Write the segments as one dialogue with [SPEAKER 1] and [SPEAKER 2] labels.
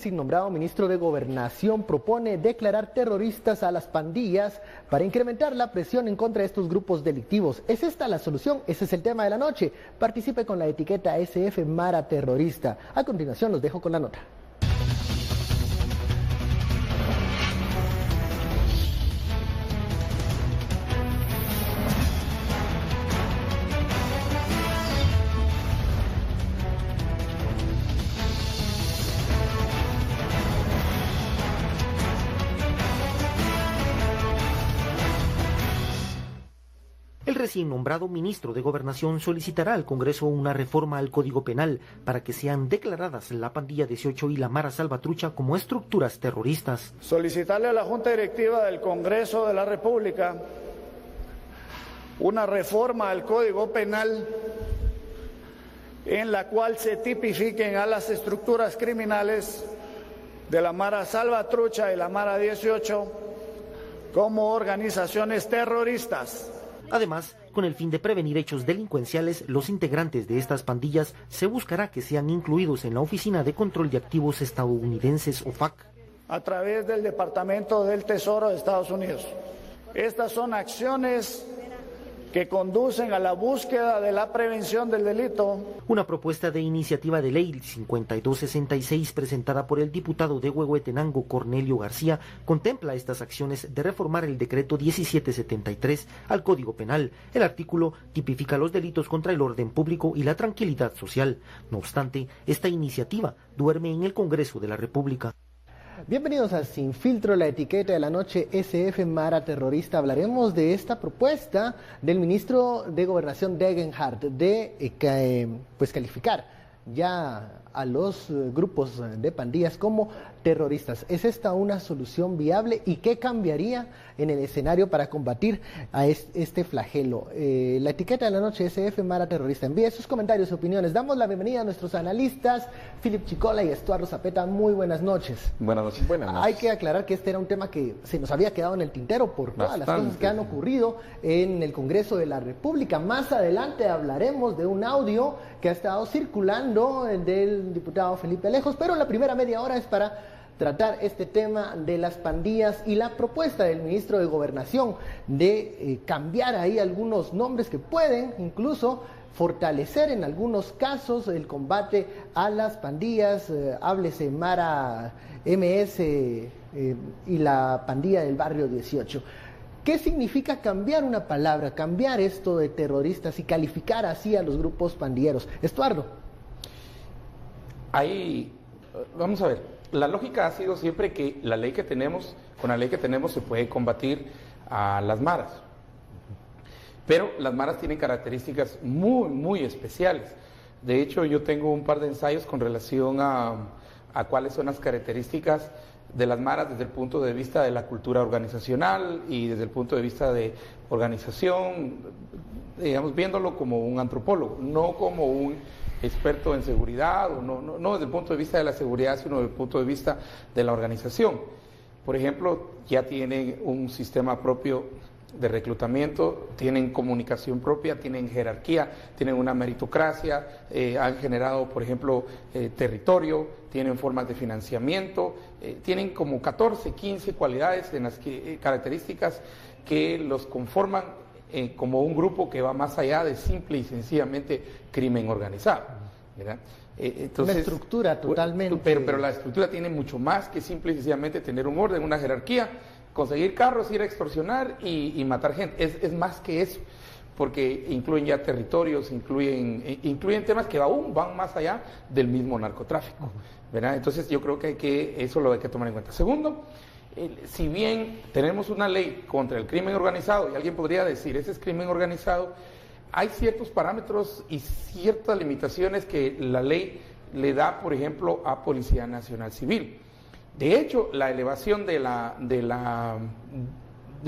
[SPEAKER 1] El nombrado ministro de Gobernación propone declarar terroristas a las pandillas para incrementar la presión en contra de estos grupos delictivos. ¿Es esta la solución? Ese es el tema de la noche. Participe con la etiqueta SF Mara Terrorista. A continuación los dejo con la nota.
[SPEAKER 2] El recién nombrado ministro de Gobernación solicitará al Congreso una reforma al Código Penal para que sean declaradas la Pandilla 18 y la Mara Salvatrucha como estructuras terroristas.
[SPEAKER 3] Solicitarle a la Junta Directiva del Congreso de la República una reforma al Código Penal en la cual se tipifiquen a las estructuras criminales de la Mara Salvatrucha y la Mara 18 como organizaciones terroristas.
[SPEAKER 2] Además, con el fin de prevenir hechos delincuenciales, los integrantes de estas pandillas se buscará que sean incluidos en la Oficina de Control de Activos Estadounidenses, OFAC,
[SPEAKER 3] a través del Departamento del Tesoro de Estados Unidos. Estas son acciones que conducen a la búsqueda de la prevención del delito.
[SPEAKER 2] Una propuesta de iniciativa de ley 5266 presentada por el diputado de Huehuetenango, Cornelio García, contempla estas acciones de reformar el decreto 1773 al Código Penal. El artículo tipifica los delitos contra el orden público y la tranquilidad social. No obstante, esta iniciativa duerme en el Congreso de la República.
[SPEAKER 1] Bienvenidos a Sin Filtro, la etiqueta de la noche SF Mara Terrorista. Hablaremos de esta propuesta del ministro de Gobernación Degenhardt de calificar ya a los grupos de pandillas como terroristas. ¿Es esta una solución viable y qué cambiaría en el escenario para combatir a este flagelo? La etiqueta de la noche SF Mara Terrorista. Envíe sus comentarios y opiniones. Damos la bienvenida a nuestros analistas, Philip Chicola y Estuardo Zapeta. Muy buenas noches.
[SPEAKER 4] Buenas noches. Buenas noches.
[SPEAKER 1] Hay que aclarar que este era un tema que se nos había quedado en el tintero por todas las cosas que han ocurrido en el Congreso de la República. Más adelante hablaremos de un audio que ha estado circulando del diputado Felipe Alejos, pero la primera media hora es para tratar este tema de las pandillas y la propuesta del ministro de Gobernación de cambiar ahí algunos nombres que pueden incluso fortalecer en algunos casos el combate a las pandillas, háblese Mara MS y la pandilla del barrio 18. ¿Qué significa cambiar una palabra, cambiar esto de terroristas y calificar así a los grupos pandilleros? Estuardo.
[SPEAKER 4] Ahí, vamos a ver, la lógica ha sido siempre que la ley que tenemos, con la ley que tenemos se puede combatir a las maras. Pero las maras tienen características muy, muy especiales. De hecho, yo tengo un par de ensayos con relación a cuáles son las características de las maras desde el punto de vista de la cultura organizacional y desde el punto de vista de organización, digamos, viéndolo como un antropólogo, no como un experto en seguridad, o no desde el punto de vista de la seguridad, sino desde el punto de vista de la organización. Por ejemplo, ya tienen un sistema propio de reclutamiento, tienen comunicación propia, tienen jerarquía, tienen una meritocracia, han generado, por ejemplo, territorio, tienen formas de financiamiento, tienen como 14, 15 cualidades en las características que los conforman como un grupo que va más allá de simple y sencillamente crimen organizado, ¿verdad?
[SPEAKER 1] Entonces, la estructura totalmente.
[SPEAKER 4] Pero la estructura tiene mucho más que simple y sencillamente tener un orden, una jerarquía, conseguir carros, ir a extorsionar y matar gente. Es más que eso, porque incluyen ya territorios, incluyen temas que aún van más allá del mismo narcotráfico, ¿verdad? Entonces yo creo que eso lo hay que tomar en cuenta. Segundo, si bien tenemos una ley contra el crimen organizado, y alguien podría decir, ese es crimen organizado, hay ciertos parámetros y ciertas limitaciones que la ley le da, por ejemplo, a Policía Nacional Civil. De hecho, la elevación de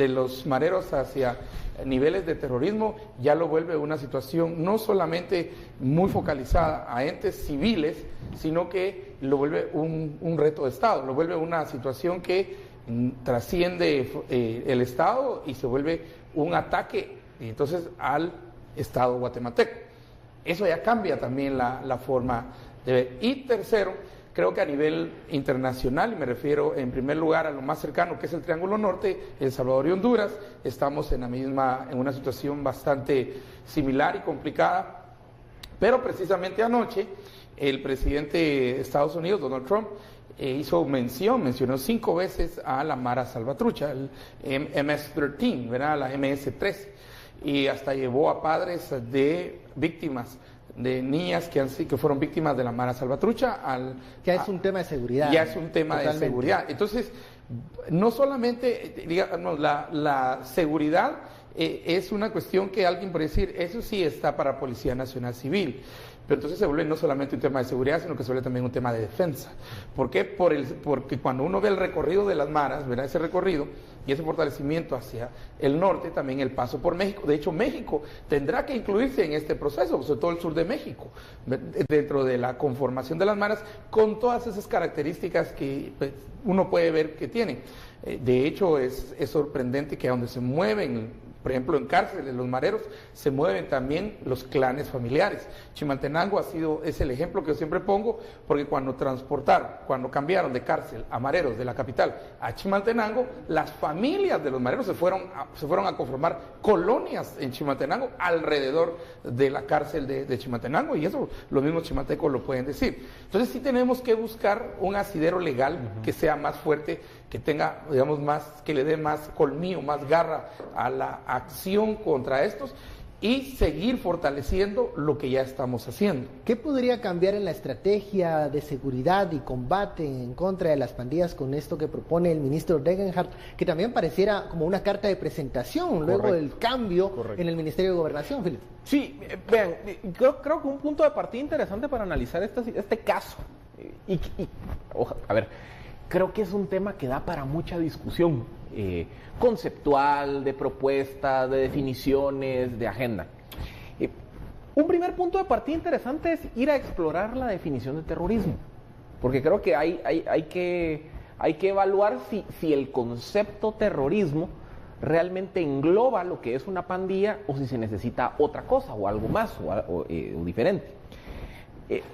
[SPEAKER 4] los mareros hacia niveles de terrorismo ya lo vuelve una situación no solamente muy focalizada a entes civiles, sino que lo vuelve un reto de Estado, lo vuelve una situación que trasciende el Estado y se vuelve un ataque entonces al Estado guatemalteco. Eso ya cambia también la forma de ver. Y tercero, Creo que a nivel internacional, y me refiero en primer lugar a lo más cercano que es el Triángulo Norte, El Salvador y Honduras, estamos en una situación bastante similar y complicada, pero precisamente anoche el presidente de Estados Unidos, Donald Trump, mencionó 5 veces a la Mara Salvatrucha, el MS-13, ¿verdad? La MS-13, y hasta llevó a padres de víctimas, de niñas que fueron víctimas de la Mara Salvatrucha.
[SPEAKER 1] Ya es un tema de seguridad.
[SPEAKER 4] Ya es un tema
[SPEAKER 1] totalmente.
[SPEAKER 4] de seguridad. Entonces, no solamente, digamos, la seguridad es una cuestión que alguien puede decir, eso sí está para Policía Nacional Civil. Pero entonces se vuelve no solamente un tema de seguridad, sino que se vuelve también un tema de defensa. ¿Por qué? Porque cuando uno ve el recorrido de las maras, ¿verdad? Ese recorrido y ese fortalecimiento hacia el norte, también el paso por México. De hecho, México tendrá que incluirse en este proceso, sobre todo el sur de México, dentro de la conformación de las maras, con todas esas características que pues, uno puede ver que tienen. De hecho, es sorprendente que a donde se mueven, por ejemplo, en cárceles, los mareros, se mueven también los clanes familiares. Chimaltenango es el ejemplo que yo siempre pongo, porque cuando cambiaron de cárcel a mareros de la capital a Chimaltenango, las familias de los mareros se fueron a conformar colonias en Chimaltenango alrededor de la cárcel de Chimaltenango, y eso los mismos chimaltecos lo pueden decir. Entonces sí tenemos que buscar un asidero legal que sea más fuerte, que tenga, digamos, que le dé más colmillo, más garra a la acción contra estos, y seguir fortaleciendo lo que ya estamos haciendo.
[SPEAKER 1] ¿Qué podría cambiar en la estrategia de seguridad y combate en contra de las pandillas con esto que propone el ministro Degenhardt, que también pareciera como una carta de presentación luego del cambio en el Ministerio de Gobernación, Felipe?
[SPEAKER 5] Sí, vean, creo que un punto de partida interesante para analizar este caso, a ver, creo que es un tema que da para mucha discusión conceptual, de propuestas, de definiciones, de agenda. Un primer punto de partida interesante es ir a explorar la definición de terrorismo, porque creo que hay que evaluar si el concepto terrorismo realmente engloba lo que es una pandilla o si se necesita otra cosa o algo más o diferente.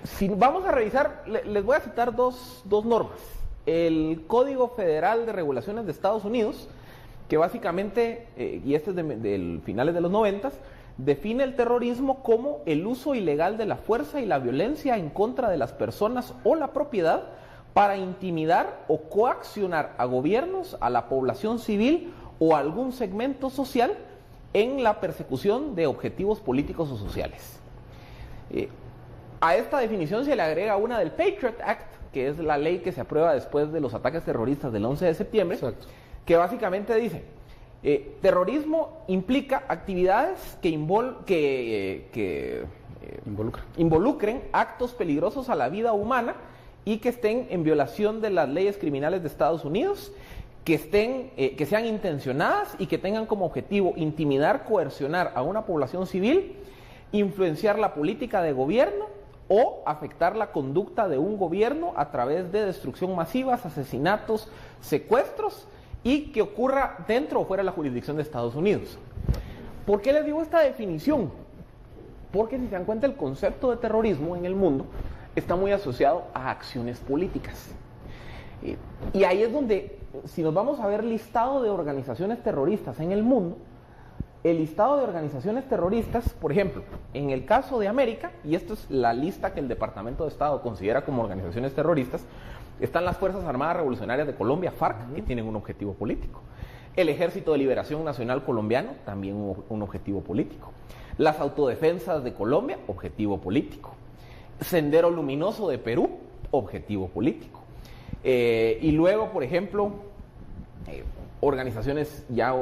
[SPEAKER 5] Si vamos a revisar, les voy a citar dos normas. El Código Federal de Regulaciones de Estados Unidos, que básicamente, y este es de finales de los 90, define el terrorismo como el uso ilegal de la fuerza y la violencia en contra de las personas o la propiedad para intimidar o coaccionar a gobiernos, a la población civil o a algún segmento social en la persecución de objetivos políticos o sociales. A esta definición se le agrega una del Patriot Act, que es la ley que se aprueba después de los ataques terroristas del 11 de septiembre, Exacto. Que básicamente dice, terrorismo implica actividades que involucren actos peligrosos a la vida humana y que estén en violación de las leyes criminales de Estados Unidos, que sean intencionadas y que tengan como objetivo intimidar, coercionar a una población civil, influenciar la política de gobierno o afectar la conducta de un gobierno a través de destrucción masiva, asesinatos, secuestros, y que ocurra dentro o fuera de la jurisdicción de Estados Unidos. ¿Por qué les digo esta definición? Porque si se dan cuenta, el concepto de terrorismo en el mundo está muy asociado a acciones políticas. Y ahí es donde, si nos vamos a ver listado de organizaciones terroristas en el mundo, el listado de organizaciones terroristas, por ejemplo, en el caso de América, y esto es la lista que el Departamento de Estado considera como organizaciones terroristas, están las Fuerzas Armadas Revolucionarias de Colombia, FARC, que tienen un objetivo político. El Ejército de Liberación Nacional Colombiano, también un objetivo político. Las Autodefensas de Colombia, objetivo político. Sendero Luminoso de Perú, objetivo político. Y luego, por ejemplo, organizaciones ya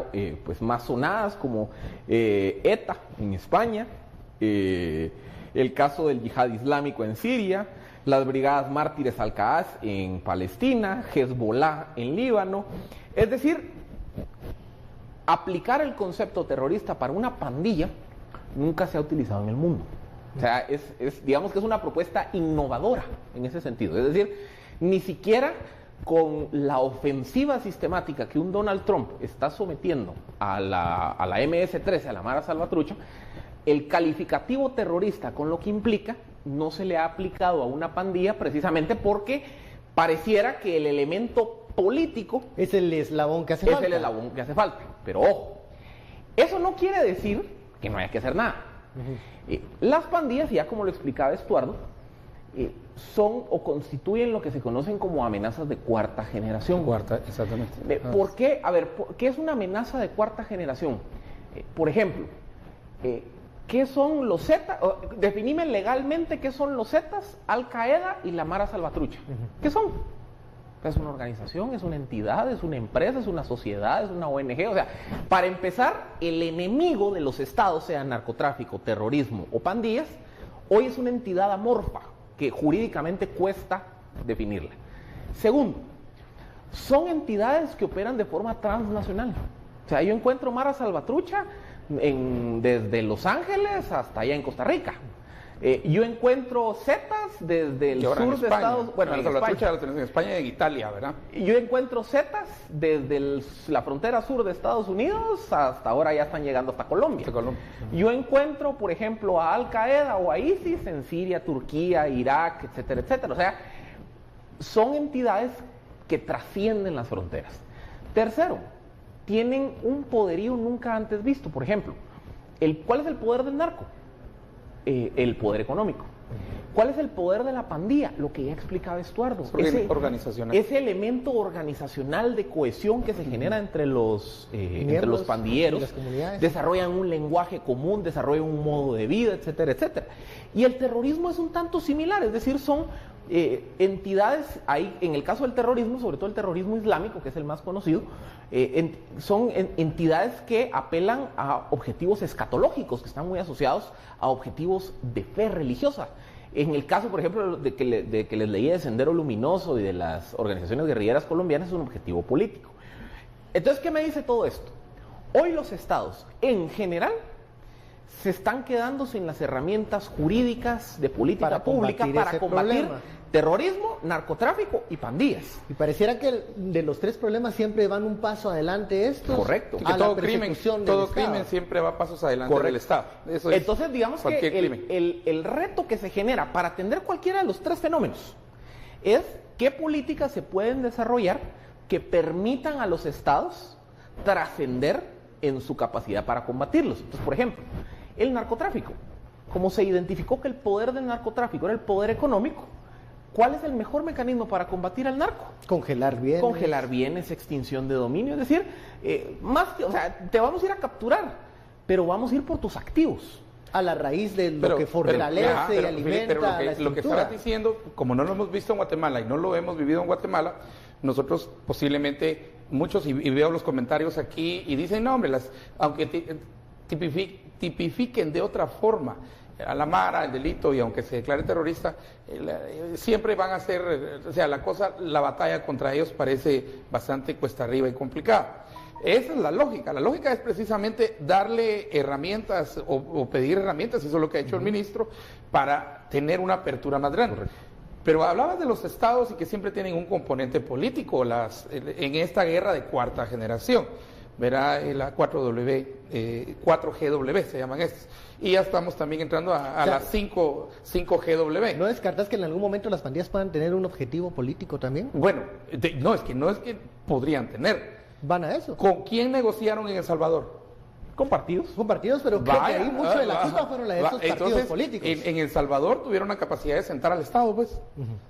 [SPEAKER 5] pues más sonadas como ETA en España, el caso del Yihad Islámico en Siria, las Brigadas Mártires Al-Qaaz en Palestina, Hezbollah en Líbano. Es decir, aplicar el concepto terrorista para una pandilla nunca se ha utilizado en el mundo. O sea, digamos que es una propuesta innovadora en ese sentido. Es decir, ni siquiera con la ofensiva sistemática que un Donald Trump está sometiendo a la MS-13, a la Mara Salvatrucha, el calificativo terrorista, con lo que implica, no se le ha aplicado a una pandilla precisamente porque pareciera que el elemento político
[SPEAKER 1] es el eslabón que hace
[SPEAKER 5] es
[SPEAKER 1] falta.
[SPEAKER 5] el eslabón que hace falta. Pero ojo, eso no quiere decir que no haya que hacer nada. Las pandillas, ya como lo explicaba Estuardo, son o constituyen lo que se conocen como amenazas de cuarta generación.
[SPEAKER 4] Cuarta, exactamente.
[SPEAKER 5] ¿Por qué? A ver, ¿qué es una amenaza de cuarta generación? Por ejemplo, ¿qué son los Zetas? Definime legalmente qué son los Zetas, Al Qaeda y la Mara Salvatrucha. ¿Qué son? Es una organización, es una entidad, es una empresa, es una sociedad, es una ONG. O sea, para empezar, el enemigo de los estados, sea narcotráfico, terrorismo o pandillas, hoy es una entidad amorfa que jurídicamente cuesta definirla. Segundo, son entidades que operan de forma transnacional. O sea, yo encuentro Mara Salvatrucha desde Los Ángeles hasta allá en Costa La yo encuentro Zetas desde el sur de Estados Unidos.
[SPEAKER 4] Bueno, Salvatrucha la tenés en España y en Italia, ¿verdad?
[SPEAKER 5] Yo encuentro Zetas desde la frontera sur de Estados Unidos hasta ahora ya están llegando hasta Colombia. Yo encuentro, por ejemplo, a Al Qaeda o a ISIS en Siria, Turquía, Irak, etcétera, etcétera. O sea, son entidades que trascienden las fronteras. Tercero, tienen un poderío nunca antes visto. Por ejemplo, ¿cuál es el poder del narco? El poder económico. ¿Cuál es el poder de la pandilla? Lo que ya explicaba Estuardo.
[SPEAKER 4] Organizacional.
[SPEAKER 5] Ese elemento organizacional de cohesión que se genera entre los pandilleros.
[SPEAKER 1] Las comunidades.
[SPEAKER 5] Desarrollan un lenguaje común, desarrollan un modo de vida, etcétera, etcétera. Y el terrorismo es un tanto similar, es decir, son entidades, en el caso del terrorismo, sobre todo el terrorismo islámico, que es el más conocido, son entidades que apelan a objetivos escatológicos, que están muy asociados a objetivos de fe religiosa. En el caso, por ejemplo, de que les leí de Sendero Luminoso y de las organizaciones guerrilleras colombianas, es un objetivo político. Entonces, ¿qué me dice todo esto? Hoy los estados, en general, se están quedando sin las herramientas jurídicas de política pública para combatir terrorismo, narcotráfico y pandillas.
[SPEAKER 1] Y pareciera que de los tres problemas siempre van un paso adelante estos.
[SPEAKER 5] Correcto.
[SPEAKER 4] Que todo crimen siempre va pasos adelante del Estado. Eso es.
[SPEAKER 5] Entonces, digamos que el reto que se genera para atender cualquiera de los tres fenómenos es qué políticas se pueden desarrollar que permitan a los estados trascender en su capacidad para combatirlos. Entonces, por ejemplo, el narcotráfico. Como se identificó que el poder del narcotráfico era el poder económico, ¿cuál es el mejor mecanismo para combatir al narco?
[SPEAKER 1] Congelar bienes.
[SPEAKER 5] Congelar bienes, extinción de dominio. Es decir, te vamos a ir a capturar, pero vamos a ir por tus activos.
[SPEAKER 1] A la raíz de lo que fortalece y alimenta
[SPEAKER 4] pero lo que estabas diciendo, como no lo hemos visto en Guatemala y no lo hemos vivido en Guatemala, nosotros posiblemente, muchos, y veo los comentarios aquí, y dicen, no hombre, aunque tipifiquen de otra forma a la Mara, el delito, y aunque se declare terrorista, siempre van a ser, la batalla contra ellos parece bastante cuesta arriba y complicada. Esa es la lógica. La lógica es precisamente darle herramientas o pedir herramientas, eso es lo que ha hecho el ministro, para tener una apertura más grande. Correcto. Pero hablabas de los estados y que siempre tienen un componente político en esta guerra de cuarta generación. Verá la 4GW se llaman estas. Y ya estamos también entrando a las 5GW.
[SPEAKER 1] ¿No descartas que en algún momento las pandillas puedan tener un objetivo político también?
[SPEAKER 4] Bueno, no es que podrían tener.
[SPEAKER 1] ¿Van a eso?
[SPEAKER 4] ¿Con quién negociaron en El Salvador?
[SPEAKER 5] Con partidos.
[SPEAKER 1] Con partidos, pero creo que ahí mucho de la culpa fueron la de estos partidos políticos.
[SPEAKER 4] En El Salvador tuvieron la capacidad de sentar al Estado, pues,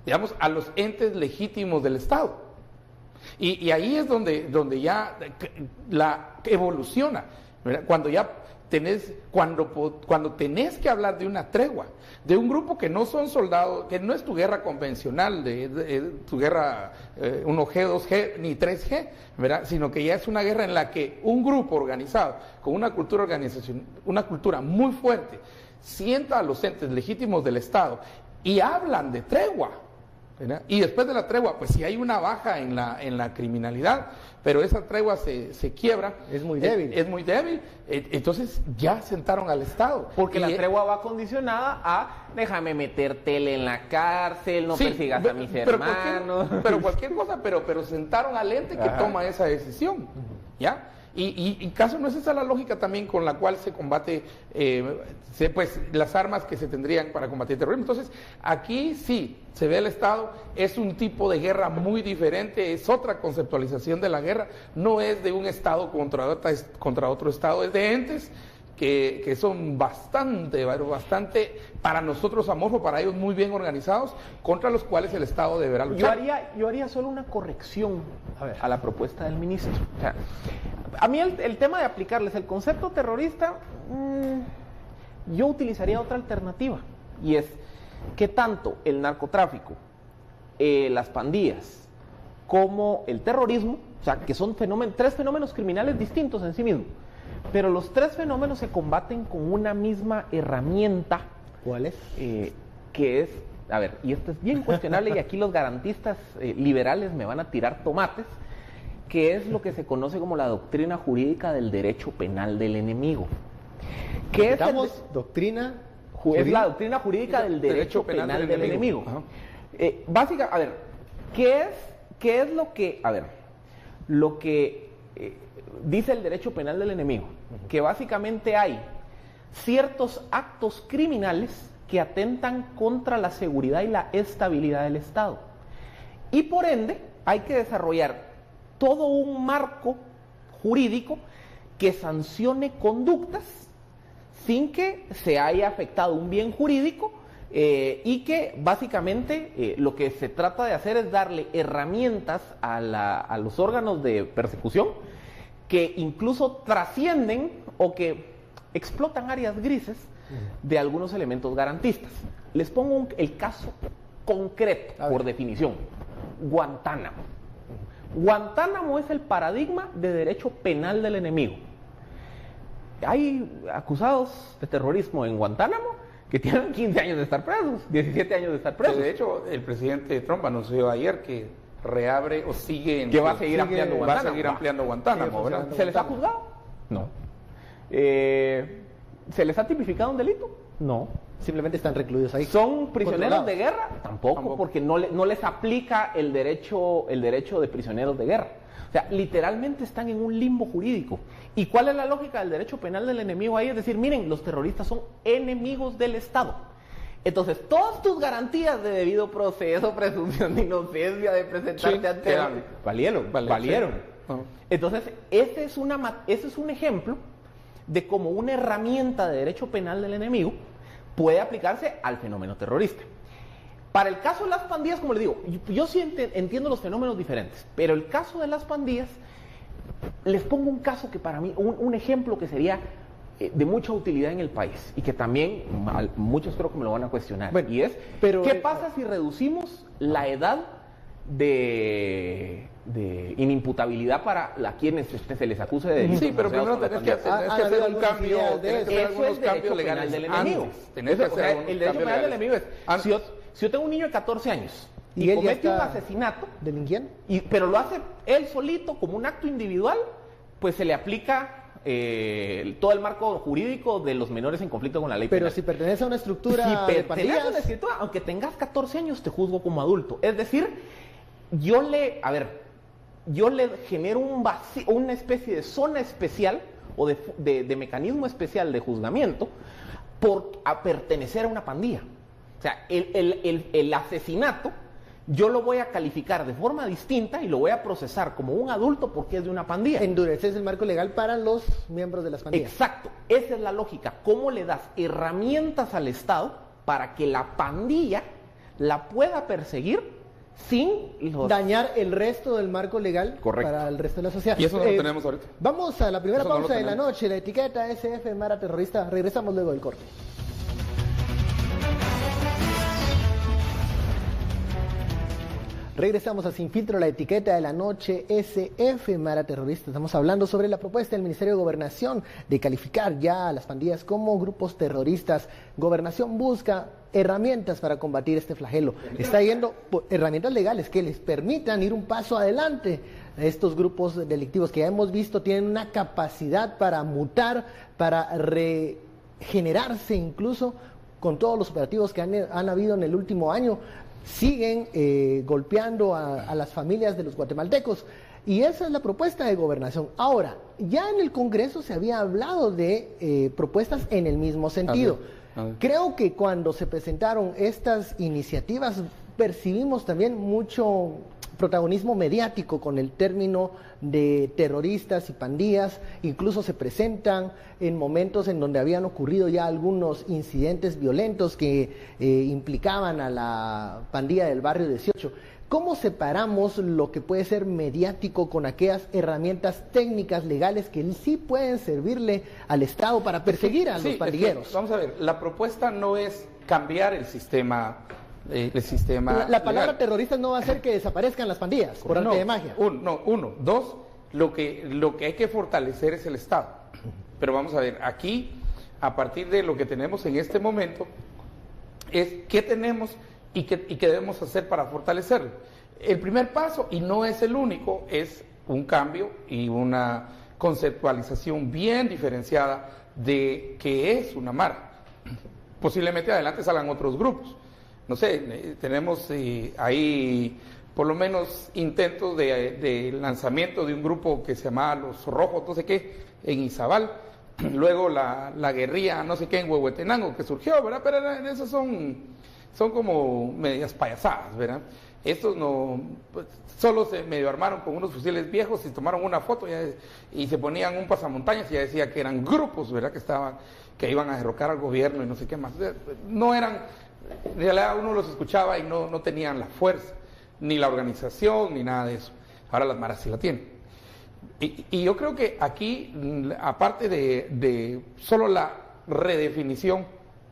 [SPEAKER 4] digamos, a los entes legítimos del Estado. Y ahí es donde ya la evoluciona, ¿verdad? Cuando tenés que hablar de una tregua, de un grupo que no son soldados, que no es tu guerra convencional, tu guerra 1G, 2G, ni 3G, ¿verdad? Sino que ya es una guerra en la que un grupo organizado, con una cultura muy fuerte, sienta a los entes legítimos del Estado y hablan de tregua. ¿verdad? Y después de la tregua, pues si hay una baja en la criminalidad, pero esa tregua se quiebra.
[SPEAKER 1] Es muy débil.
[SPEAKER 4] Es muy débil. Entonces ya sentaron al Estado.
[SPEAKER 5] Porque la tregua va condicionada a déjame meter tele en la cárcel, no persigas a mis hermanos.
[SPEAKER 4] Pero cualquier cosa, pero sentaron al ente que toma esa decisión. ¿Ya? Y caso no es esa la lógica también con la cual se combate pues las armas que se tendrían para combatir el terrorismo. Entonces, aquí sí se ve el Estado, es un tipo de guerra muy diferente, es otra conceptualización de la guerra, no es de un Estado contra otro Estado, es de entes que son bastante para nosotros amorfos, para ellos muy bien organizados, contra los cuales el Estado deberá luchar.
[SPEAKER 5] Yo haría solo una corrección a la propuesta del ministro. O sea, a mí el tema de aplicarles el concepto terrorista, yo utilizaría otra alternativa, y es que tanto el narcotráfico, las pandillas, como el terrorismo, o sea, que son tres fenómenos criminales distintos en sí mismos, pero los tres fenómenos se combaten con una misma herramienta.
[SPEAKER 1] ¿Cuál es?
[SPEAKER 5] Que es, a ver, y esto es bien cuestionable y aquí los garantistas liberales me van a tirar tomates, que es lo que se conoce como la doctrina jurídica del derecho penal del enemigo. ¿Qué es
[SPEAKER 1] doctrina?
[SPEAKER 5] Es la doctrina jurídica del derecho penal del enemigo. Básicamente, a ver, ¿qué es lo que, dice el derecho penal del enemigo? Que básicamente hay ciertos actos criminales que atentan contra la seguridad y la estabilidad del Estado. Y por ende, hay que desarrollar todo un marco jurídico que sancione conductas sin que se haya afectado un bien jurídico y que básicamente lo que se trata de hacer es darle herramientas a los órganos de persecución que incluso trascienden o que explotan áreas grises de algunos elementos garantistas. Les pongo el caso concreto, por definición: Guantánamo. Guantánamo es el paradigma de derecho penal del enemigo. Hay acusados de terrorismo en Guantánamo que tienen 15 años de estar presos, 17 años de estar presos.
[SPEAKER 4] De hecho, el presidente Trump anunció ayer que reabre o sigue
[SPEAKER 5] que va a seguir ampliando Guantánamo.
[SPEAKER 4] Va a seguir ampliando Guantánamo, ¿verdad?
[SPEAKER 5] ¿Se les ha juzgado? No. ¿Se les ha tipificado un delito? No.
[SPEAKER 1] Simplemente están recluidos ahí.
[SPEAKER 5] ¿Son prisioneros de guerra? Tampoco, porque no les aplica el derecho de prisioneros de guerra. O sea, literalmente están en un limbo jurídico. ¿Y cuál es la lógica del derecho penal del enemigo ahí? Es decir, miren, los terroristas son enemigos del Estado. Entonces, todas tus garantías de debido proceso, presunción de inocencia, de presentarte ante valieron. Entonces, ese es un ejemplo de cómo una herramienta de derecho penal del enemigo puede aplicarse al fenómeno terrorista. Para el caso de las pandillas, como les digo, yo sí entiendo los fenómenos diferentes, pero el caso de las pandillas, les pongo un caso que para mí, un ejemplo que sería de mucha utilidad en el país y que también muchos creo que me lo van a cuestionar. Bueno, y es, ¿qué pasa si reducimos la edad de inimputabilidad para quienes se les acuse de delito?
[SPEAKER 4] Sí, pero primero tenés que hacer un cambio, tenés que hacer algunos cambios legales
[SPEAKER 5] del enemigo. El derecho penal del enemigo es, si yo tengo un niño de 14 años y comete un asesinato,
[SPEAKER 1] ¿delinquiendo?
[SPEAKER 5] Pero lo hace él solito como un acto individual, pues se le aplica todo el marco jurídico de los menores en conflicto con la ley penal.
[SPEAKER 1] Pero si pertenece a una estructura de pandillas,
[SPEAKER 5] una escritura, aunque tengas 14 años, te juzgo como adulto. Es decir, yo le genero un vacío, una especie de zona especial o de mecanismo especial de juzgamiento por pertenecer a una pandilla. O sea, el asesinato yo lo voy a calificar de forma distinta y lo voy a procesar como un adulto porque es de una pandilla.
[SPEAKER 1] Endureces el marco legal para los miembros de las pandillas.
[SPEAKER 5] Exacto, esa es la lógica. ¿Cómo le das herramientas al Estado para que la pandilla la pueda perseguir sin
[SPEAKER 1] dañar el resto del marco legal?
[SPEAKER 5] Correcto.
[SPEAKER 1] Para el resto de la sociedad?
[SPEAKER 4] Y eso no lo tenemos ahorita.
[SPEAKER 1] Vamos a la primera pausa de la noche. La etiqueta SF Mara Terrorista. Regresamos luego del corte. Regresamos a Sin Filtro, la etiqueta de la noche, SF Mara Terrorista. Estamos hablando sobre la propuesta del Ministerio de Gobernación de calificar ya a las pandillas como grupos terroristas. Gobernación busca herramientas para combatir este flagelo. Está yendo por herramientas legales que les permitan ir un paso adelante. Estos grupos delictivos que ya hemos visto tienen una capacidad para mutar, para regenerarse incluso con todos los operativos que han habido en el último año. siguen golpeando a las familias de los guatemaltecos. Y esa es la propuesta de gobernación. Ahora, ya en el Congreso se había hablado de propuestas en el mismo sentido. Creo que cuando se presentaron estas iniciativas percibimos también mucho protagonismo mediático con el término de terroristas y pandillas. Incluso se presentan en momentos en donde habían ocurrido ya algunos incidentes violentos que implicaban a la pandilla del barrio 18. ¿Cómo separamos lo que puede ser mediático con aquellas herramientas técnicas, legales, que sí pueden servirle al Estado para perseguir a los pandilleros?
[SPEAKER 4] Vamos a ver, la propuesta no es cambiar el sistema.
[SPEAKER 1] La palabra terrorista no va a hacer que desaparezcan las pandillas, por arte de magia.
[SPEAKER 4] Dos, lo que hay que fortalecer es el Estado. Pero vamos a ver, aquí, a partir de lo que tenemos en este momento, es qué tenemos y qué debemos hacer para fortalecerlo. El primer paso, y no es el único, es un cambio y una conceptualización bien diferenciada de qué es una mara. Posiblemente adelante salgan otros grupos. No sé, tenemos ahí por lo menos intentos de lanzamiento de un grupo que se llamaba Los Rojos, no sé qué, en Izabal. Luego la guerrilla, no sé qué, en Huehuetenango, que surgió, ¿verdad? Pero esos son como medias payasadas, ¿verdad? Estos no, pues, solo se medio armaron con unos fusiles viejos y tomaron una foto y se ponían un pasamontañas y ya decía que eran grupos, ¿verdad? Que iban a derrocar al gobierno y no sé qué más. No eran, en realidad uno los escuchaba y no tenían la fuerza, ni la organización, ni nada de eso. Ahora las maras sí la tienen. Y yo creo que aquí, aparte de solo la redefinición,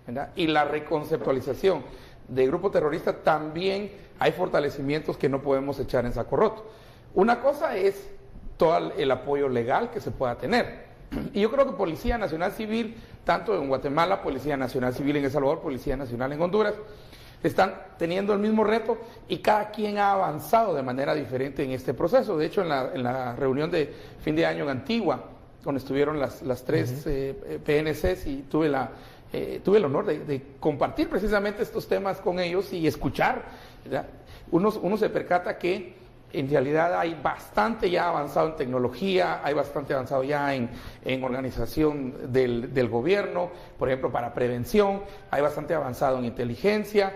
[SPEAKER 4] ¿verdad?, y la reconceptualización de grupo terrorista, también hay fortalecimientos que no podemos echar en saco roto. Una cosa es todo el apoyo legal que se pueda tener. Y yo creo que Policía Nacional Civil, tanto en Guatemala, Policía Nacional Civil en El Salvador, Policía Nacional en Honduras, están teniendo el mismo reto y cada quien ha avanzado de manera diferente en este proceso. De hecho, en la reunión de fin de año en Antigua, donde estuvieron las tres PNCs, y tuve el honor de compartir precisamente estos temas con ellos y escuchar, ¿verdad? Uno se percata que en realidad hay bastante ya avanzado en tecnología, hay bastante avanzado ya en organización del gobierno, por ejemplo, para prevención, hay bastante avanzado en inteligencia,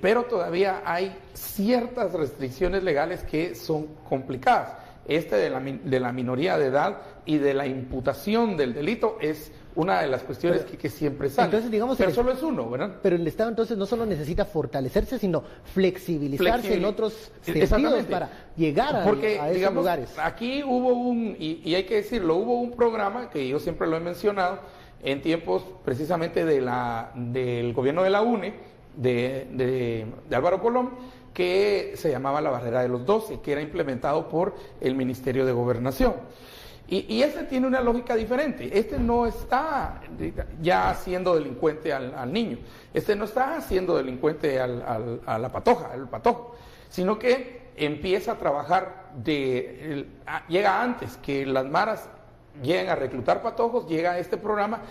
[SPEAKER 4] pero todavía hay ciertas restricciones legales que son complicadas. De la minoría de edad y de la imputación del delito es una de las cuestiones que siempre sale.
[SPEAKER 1] Entonces, digamos,
[SPEAKER 4] pero solo es uno, ¿verdad?
[SPEAKER 1] Pero el Estado entonces no solo necesita fortalecerse, sino flexibilizarse en otros sentidos para llegar a esos lugares.
[SPEAKER 4] Aquí hubo y hay que decirlo, hubo un programa que yo siempre lo he mencionado en tiempos precisamente del gobierno de la UNE, de Álvaro Colón, que se llamaba la Barrera de los 12, que era implementado por el Ministerio de Gobernación. Y este tiene una lógica diferente. Este no está ya haciendo delincuente al niño. Este no está haciendo delincuente a la patoja, al patojo, sino que empieza a trabajar, llega antes que las maras lleguen a reclutar patojos, llega a este programa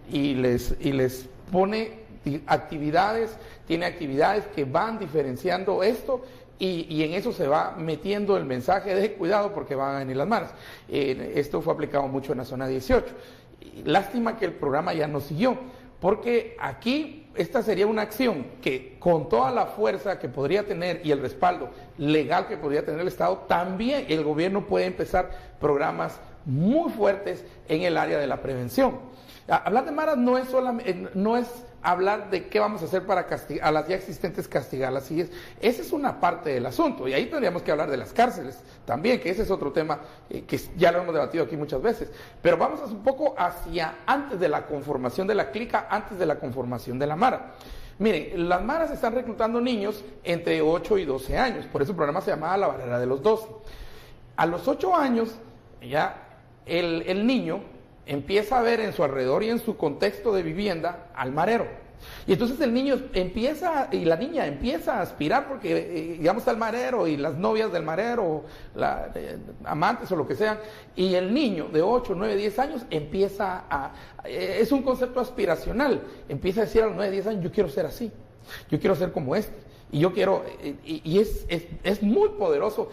[SPEAKER 4] y les pone actividades, tiene actividades que van diferenciando esto. Y en eso se va metiendo el mensaje de cuidado porque van a venir las maras. Esto fue aplicado mucho en la zona 18. Lástima que el programa ya no siguió, porque aquí esta sería una acción que con toda la fuerza que podría tener y el respaldo legal que podría tener el Estado, también el gobierno puede empezar programas muy fuertes en el área de la prevención. Hablar de maras no es hablar de qué vamos a hacer para castigar a las ya existentes, castigarlas. Esa es una parte del asunto, y ahí tendríamos que hablar de las cárceles también, que ese es otro tema que ya lo hemos debatido aquí muchas veces. Pero vamos un poco hacia antes de la conformación de la clica, antes de la conformación de la mara. Miren, las maras están reclutando niños entre 8 y 12 años, por eso el programa se llamaba La Barrera de los 12. A los 8 años, ya el niño empieza a ver en su alrededor y en su contexto de vivienda al marero. Y entonces el niño y la niña empieza a aspirar porque, digamos, está el marero y las novias del marero, amantes o lo que sean, y el niño de 8, 9, 10 años es un concepto aspiracional, empieza a decir a los 9, 10 años, yo quiero ser así. yo quiero ser como este. Y yo quiero, y es muy poderoso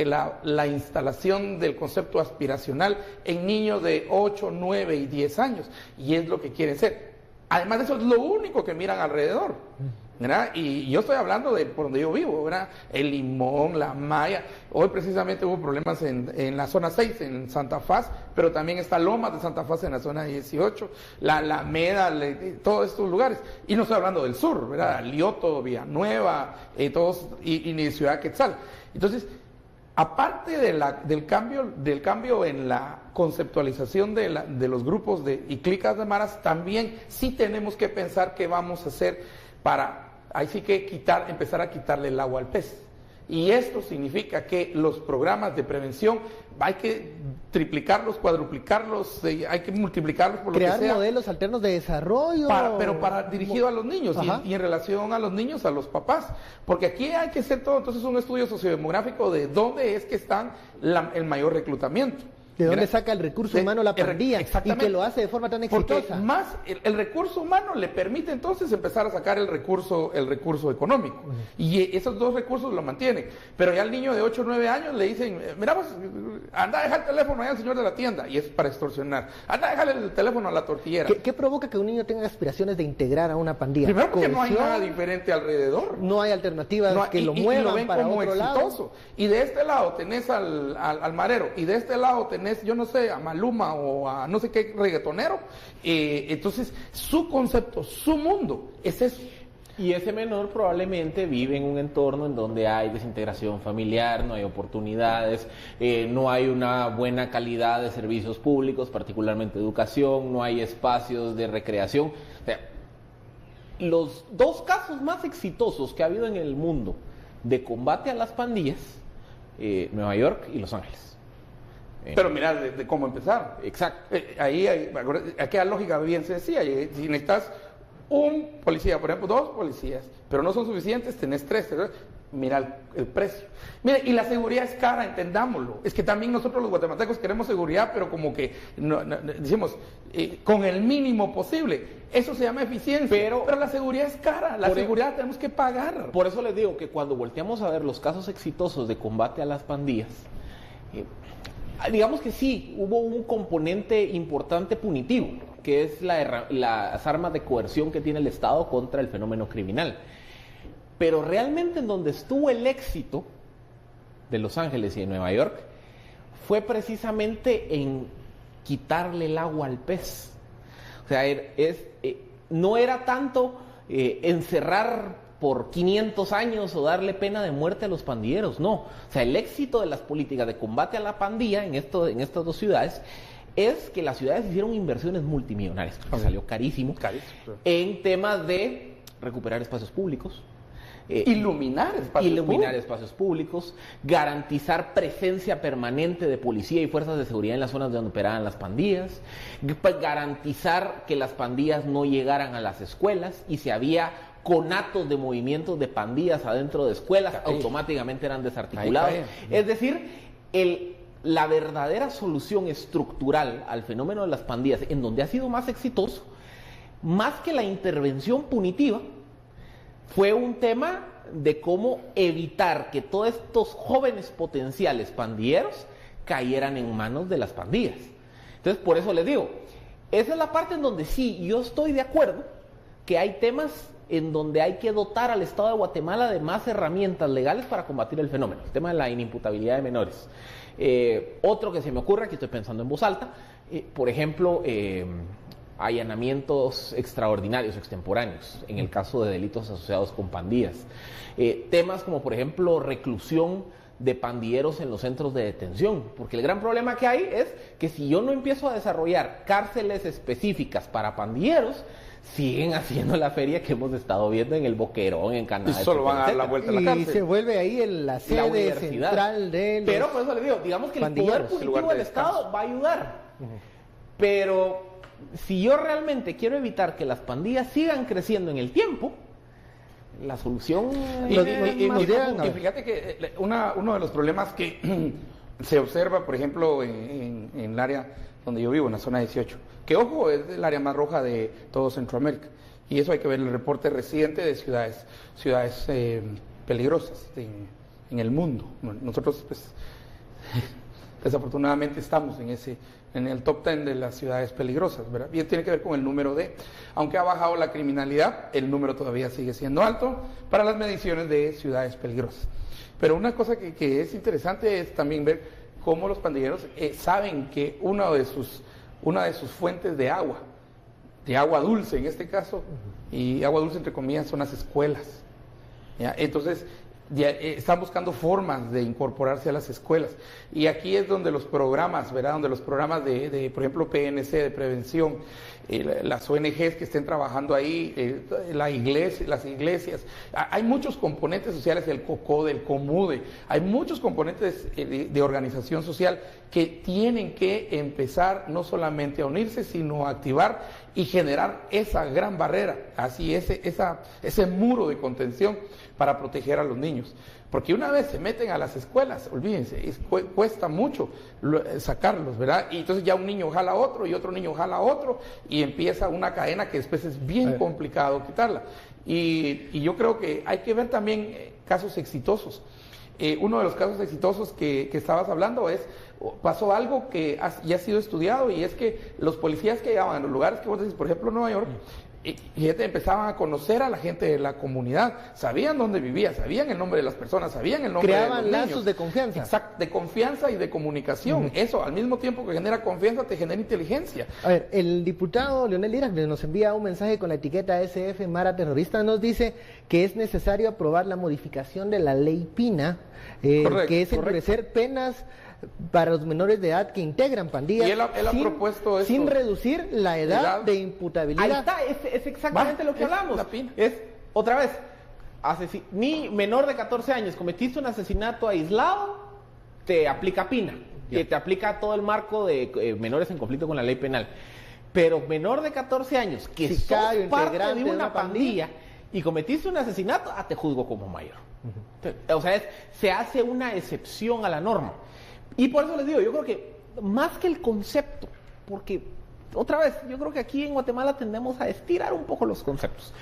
[SPEAKER 4] la instalación del concepto aspiracional en niños de 8, 9 y 10 años. Y es lo que quieren ser. Además de eso, es lo único que miran alrededor, ¿verdad? Y yo estoy hablando de por donde yo vivo, ¿verdad? El Limón, La Maya. Hoy precisamente hubo problemas en la zona 6, en Santa Faz, pero también está Lomas de Santa Faz en la zona 18, la Alameda, todos estos lugares. Y no estoy hablando del sur, ¿verdad? Lioto, Villanueva, todos, y ni Ciudad Quetzal. Entonces, aparte del cambio en la conceptualización de los grupos y clicas de maras, también sí tenemos que pensar qué vamos a hacer para, ahí sí que empezar a quitarle el agua al pez. Y esto significa que los programas de prevención hay que triplicarlos, cuadruplicarlos, hay que multiplicarlos por
[SPEAKER 1] crear
[SPEAKER 4] lo que sea.
[SPEAKER 1] Modelos alternos de desarrollo.
[SPEAKER 4] Pero dirigido a los niños y en relación a los niños, a los papás. Porque aquí hay que hacer todo, entonces un estudio sociodemográfico de dónde es que están el mayor reclutamiento.
[SPEAKER 1] ¿De dónde saca el recurso humano la pandilla? Y que lo hace de forma tan exitosa.
[SPEAKER 4] Porque más el recurso humano le permite entonces empezar a sacar el recurso económico. Y esos dos recursos lo mantienen. Pero ya al niño de 8 o 9 años le dicen, mira vos, anda a dejar el teléfono allá al señor de la tienda. Y es para extorsionar. Anda a dejarle el teléfono a la tortillera.
[SPEAKER 1] ¿Qué provoca que un niño tenga aspiraciones de integrar a una pandilla?
[SPEAKER 4] Primero porque no hay nada diferente alrededor.
[SPEAKER 1] No hay alternativas que lo muevan lo ven para como otro
[SPEAKER 4] exitoso. Lado. Y de este lado tenés al marero. Y de este lado tenés, yo no sé, a Maluma o a no sé qué reggaetonero. Entonces, su concepto, su mundo, es eso.
[SPEAKER 5] Y ese menor probablemente vive en un entorno en donde hay desintegración familiar, no hay oportunidades, no hay una buena calidad de servicios públicos, particularmente educación, no hay espacios de recreación. O sea, los dos casos más exitosos que ha habido en el mundo de combate a las pandillas, Nueva York y Los Ángeles.
[SPEAKER 4] Pero mira, de cómo empezar.
[SPEAKER 5] Exacto.
[SPEAKER 4] Ahí hay lógica bien sencilla. Si necesitas un policía, por ejemplo, 2 policías, pero no son suficientes, tenés 3. Mira el precio. Mira, y la seguridad es cara, entendámoslo. Es que también nosotros los guatemaltecos queremos seguridad, pero como que decimos, con el mínimo posible. Eso se llama eficiencia. Pero la seguridad es cara, la seguridad tenemos que pagar.
[SPEAKER 5] Por eso les digo que cuando volteamos a ver los casos exitosos de combate a las pandillas, digamos que sí, hubo un componente importante punitivo, que es las armas de coerción que tiene el Estado contra el fenómeno criminal. Pero realmente en donde estuvo el éxito de Los Ángeles y de Nueva York fue precisamente en quitarle el agua al pez. O sea, no era tanto encerrar por 500 años o darle pena de muerte a los pandilleros, no. O sea, el éxito de las políticas de combate a la pandilla en estas dos ciudades es que las ciudades hicieron inversiones multimillonarias, que salió carísimo, en temas de recuperar espacios públicos,
[SPEAKER 4] iluminar
[SPEAKER 5] espacios públicos, garantizar presencia permanente de policía y fuerzas de seguridad en las zonas donde operaban las pandillas, garantizar que las pandillas no llegaran a las escuelas, y si había conatos de movimientos de pandillas adentro de escuelas, automáticamente eran desarticulados. Es decir, la verdadera solución estructural al fenómeno de las pandillas, en donde ha sido más exitoso, más que la intervención punitiva, fue un tema de cómo evitar que todos estos jóvenes potenciales pandilleros cayeran en manos de las pandillas. Entonces, por eso les digo, esa es la parte en donde sí, yo estoy de acuerdo que hay temas en donde hay que dotar al Estado de Guatemala de más herramientas legales para combatir el fenómeno, el tema de la inimputabilidad de menores. Otro que se me ocurre, aquí estoy pensando en voz alta, por ejemplo, allanamientos extraordinarios, extemporáneos, en el caso de delitos asociados con pandillas. Temas como, por ejemplo, reclusión de pandilleros en los centros de detención, porque el gran problema que hay es que si yo no empiezo a desarrollar cárceles específicas para pandilleros, siguen haciendo la feria que hemos estado viendo en el Boquerón, en Canadá.
[SPEAKER 4] Y solo van a dar la vuelta a la cárcel.
[SPEAKER 1] Y se vuelve ahí la sede central de los
[SPEAKER 5] Pero por eso les digo, digamos que el poder punitivo del Estado va a ayudar. Pero si yo realmente quiero evitar que las pandillas sigan creciendo en el tiempo, la solución
[SPEAKER 4] y fíjate que uno de los problemas que se observa, por ejemplo, en el área donde yo vivo, en la zona 18, que ojo, es el área más roja de todo Centroamérica, Y eso hay que ver el reporte reciente de ciudades peligrosas en el mundo. Nosotros, pues, desafortunadamente estamos en el top 10 de las ciudades peligrosas, ¿verdad? Y tiene que ver con el número aunque ha bajado la criminalidad, el número todavía sigue siendo alto para las mediciones de ciudades peligrosas. Pero una cosa que es interesante es también ver cómo los pandilleros saben que una de sus fuentes de agua dulce en este caso, y agua dulce entre comillas, son las escuelas, ¿ya? Entonces están buscando formas de incorporarse a las escuelas, y aquí es donde los programas, ¿verdad? Donde los programas de por ejemplo, PNC, de prevención, las ONGs que estén trabajando ahí, las iglesias, hay muchos componentes sociales, el COCODE, el COMUDE, hay muchos componentes de organización social que tienen que empezar no solamente a unirse, sino a activar y generar esa gran barrera, así ese muro de contención para proteger a los niños. Porque una vez se meten a las escuelas, olvídense, cuesta mucho sacarlos, ¿verdad? Y entonces ya un niño jala a otro y otro niño jala a otro y empieza una cadena que después es bien complicado quitarla. Y yo creo que hay que ver también casos exitosos. Uno de los casos exitosos que estabas hablando pasó algo que ya ha sido estudiado, y es que los policías que llegaban a los lugares que vos decís, por ejemplo Nueva York, y empezaban a conocer a la gente de la comunidad, sabían dónde vivía, sabían el nombre de las personas, sabían el nombre de los niños.
[SPEAKER 1] Creaban lazos de confianza.
[SPEAKER 4] Exacto, de confianza y de comunicación. Eso, al mismo tiempo que genera confianza, te genera inteligencia.
[SPEAKER 1] A ver, el diputado Leonel Lira nos envía un mensaje con la etiqueta SF Mara Terrorista, nos dice que es necesario aprobar la modificación de la ley Pina, que es endurecer penas para los menores de edad que integran pandillas.
[SPEAKER 4] Y él ha propuesto esto,
[SPEAKER 1] sin reducir la edad de imputabilidad.
[SPEAKER 5] Ahí está, es exactamente lo que hablamos. Es, otra vez, ni menor de 14 años, cometiste un asesinato aislado, te aplica Pina, que te aplica todo el marco de menores en conflicto con la ley penal. Pero menor de 14 años, que sos parte de una pandilla y cometiste un asesinato, te juzgo como mayor. O sea, se hace una excepción a la norma. Y por eso les digo, yo creo que más que el concepto, porque otra vez, yo creo que aquí en Guatemala tendemos a estirar un poco los conceptos,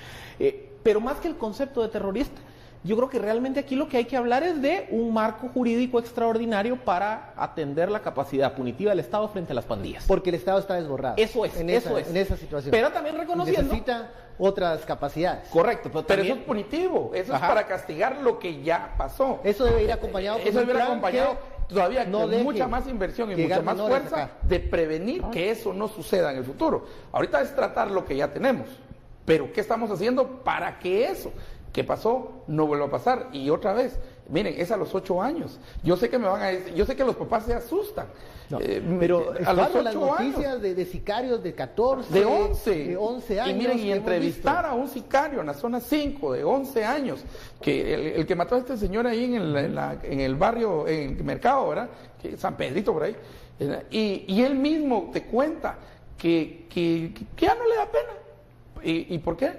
[SPEAKER 5] pero más que el concepto de terrorista, yo creo que realmente aquí lo que hay que hablar es de un marco jurídico extraordinario para atender la capacidad punitiva del Estado frente a las pandillas.
[SPEAKER 1] Porque el Estado está desbordado.
[SPEAKER 5] Eso es.
[SPEAKER 1] En esa situación.
[SPEAKER 5] Pero también reconociendo...
[SPEAKER 1] Necesita otras capacidades.
[SPEAKER 5] Correcto.
[SPEAKER 4] Pero
[SPEAKER 5] también...
[SPEAKER 4] eso es punitivo, eso es para castigar lo que ya pasó.
[SPEAKER 1] Eso debe ir acompañado
[SPEAKER 4] por un plan todavía con mucha más inversión y mucha más fuerza de prevenir que eso no suceda en el futuro. Ahorita es tratar lo que ya tenemos, pero ¿qué estamos haciendo para que eso que pasó no vuelva a pasar? Y otra vez, miren, es a los 8 años. Yo sé que me van a decir, yo sé que los papás se asustan.
[SPEAKER 1] No, pero
[SPEAKER 4] a los 8
[SPEAKER 1] las noticias
[SPEAKER 4] años,
[SPEAKER 1] de sicarios de 14,
[SPEAKER 4] de
[SPEAKER 1] 11 años.
[SPEAKER 4] Y miren, y entrevistar a un sicario en la zona 5 de 11 años, que el que mató a este señor ahí en el barrio, en el mercado, ¿verdad? San Pedrito por ahí. Y él mismo te cuenta que ya no le da pena. ¿Y por qué?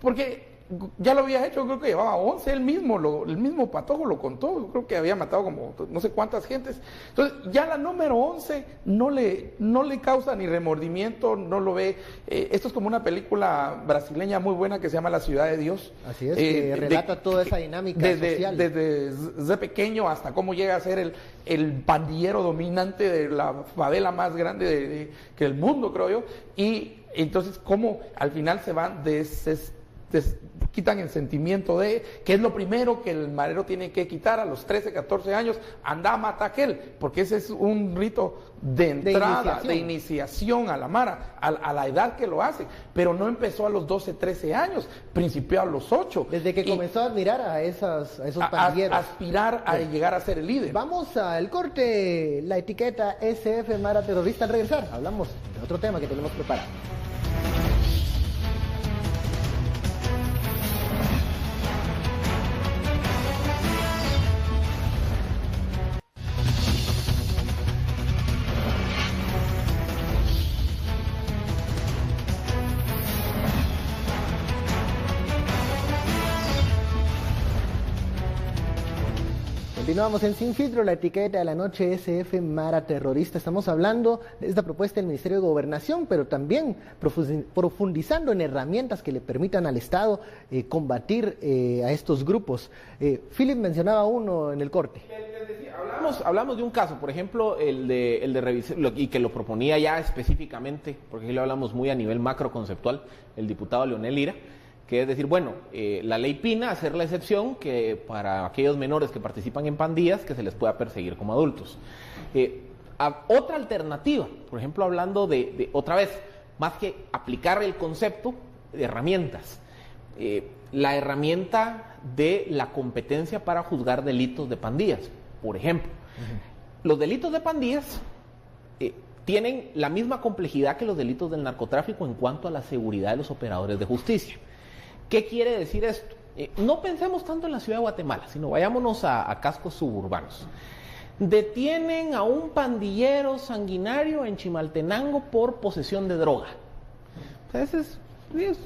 [SPEAKER 4] Porque ya lo había hecho, creo que llevaba 11, el mismo Patojo lo contó, creo que había matado como no sé cuántas gentes. Entonces ya la número 11 no le causa ni remordimiento, no lo ve. Esto es como una película brasileña muy buena que se llama La Ciudad de Dios.
[SPEAKER 1] Así es, que relata toda esa dinámica social.
[SPEAKER 4] Desde pequeño hasta cómo llega a ser el pandillero dominante de la favela más grande que el mundo, creo yo. Y entonces cómo al final se van quitan el sentimiento de que es lo primero que el marero tiene que quitar a los 13, 14 años, anda a matar a aquel, porque ese es un rito de entrada, de iniciación a la mara, a la edad que lo hace, pero no empezó a los 12, 13 años, principió a los 8.
[SPEAKER 1] Desde que comenzó a admirar a esos pandilleros.
[SPEAKER 4] Aspirar a llegar a ser el líder.
[SPEAKER 1] Vamos al corte, la etiqueta SF Mara Terrorista. Al regresar, hablamos de otro tema que tenemos preparado. Continuamos en Sin Filtro, la etiqueta de la noche SF Mara Terrorista. Estamos hablando de esta propuesta del Ministerio de Gobernación, pero también profundizando en herramientas que le permitan al Estado combatir a estos grupos. Philip mencionaba uno en el corte.
[SPEAKER 5] Hablamos de un caso, por ejemplo, el de revisar, y que lo proponía ya específicamente, porque aquí lo hablamos muy a nivel macro conceptual, el diputado Leonel Lira, que es decir, bueno, la ley Pina, hacer la excepción que para aquellos menores que participan en pandillas, que se les pueda perseguir como adultos. Otra alternativa, por ejemplo, hablando de otra vez, más que aplicar el concepto de herramientas, la herramienta de la competencia para juzgar delitos de pandillas, por ejemplo. Los delitos de pandillas tienen la misma complejidad que los delitos del narcotráfico en cuanto a la seguridad de los operadores de justicia. ¿Qué quiere decir esto? No pensemos tanto en la ciudad de Guatemala, sino vayámonos a cascos suburbanos. Detienen a un pandillero sanguinario en Chimaltenango por posesión de droga. Ese es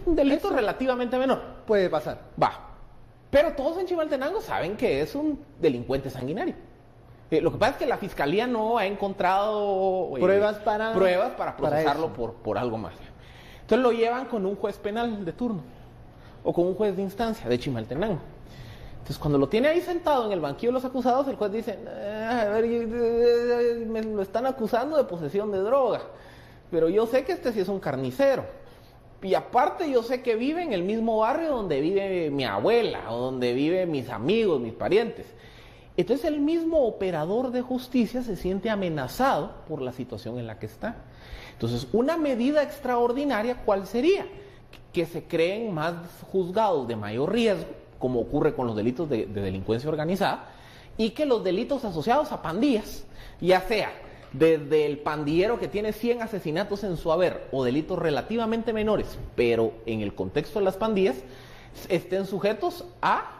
[SPEAKER 5] un delito relativamente menor.
[SPEAKER 1] Puede pasar.
[SPEAKER 5] Va. Pero todos en Chimaltenango saben que es un delincuente sanguinario. Lo que pasa es que la fiscalía no ha encontrado
[SPEAKER 1] pruebas para
[SPEAKER 5] procesarlo por algo más. Entonces lo llevan con un juez penal de turno o con un juez de instancia de Chimaltenango. Entonces cuando lo tiene ahí sentado en el banquillo de los acusados, el juez dice, a ver, me lo están acusando de posesión de droga, pero yo sé que este sí es un carnicero. Y aparte yo sé que vive en el mismo barrio donde vive mi abuela o donde viven mis amigos, mis parientes. Entonces el mismo operador de justicia se siente amenazado por la situación en la que está. Entonces una medida extraordinaria, ¿cuál sería? Que se creen más juzgados de mayor riesgo, como ocurre con los delitos de delincuencia organizada, y que los delitos asociados a pandillas, ya sea desde el pandillero que tiene 100 asesinatos en su haber o delitos relativamente menores, pero en el contexto de las pandillas, estén sujetos a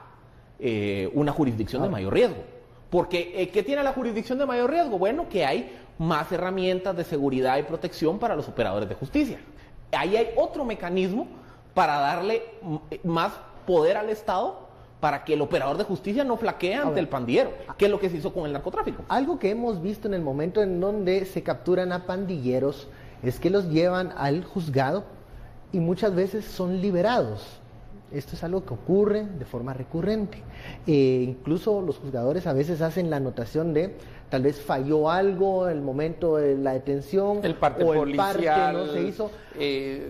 [SPEAKER 5] una jurisdicción de mayor riesgo. Porque, ¿qué tiene la jurisdicción de mayor riesgo? Bueno, que hay más herramientas de seguridad y protección para los operadores de justicia. Ahí hay otro mecanismo para darle más poder al Estado para que el operador de justicia no flaquee ante el pandillero, que es lo que se hizo con el narcotráfico.
[SPEAKER 1] Algo que hemos visto en el momento en donde se capturan a pandilleros es que los llevan al juzgado y muchas veces son liberados. Esto es algo que ocurre de forma recurrente. Incluso los juzgadores a veces hacen la anotación de tal vez falló algo en el momento de la detención,
[SPEAKER 4] el parte
[SPEAKER 1] o
[SPEAKER 4] policial,
[SPEAKER 1] el parte no se hizo.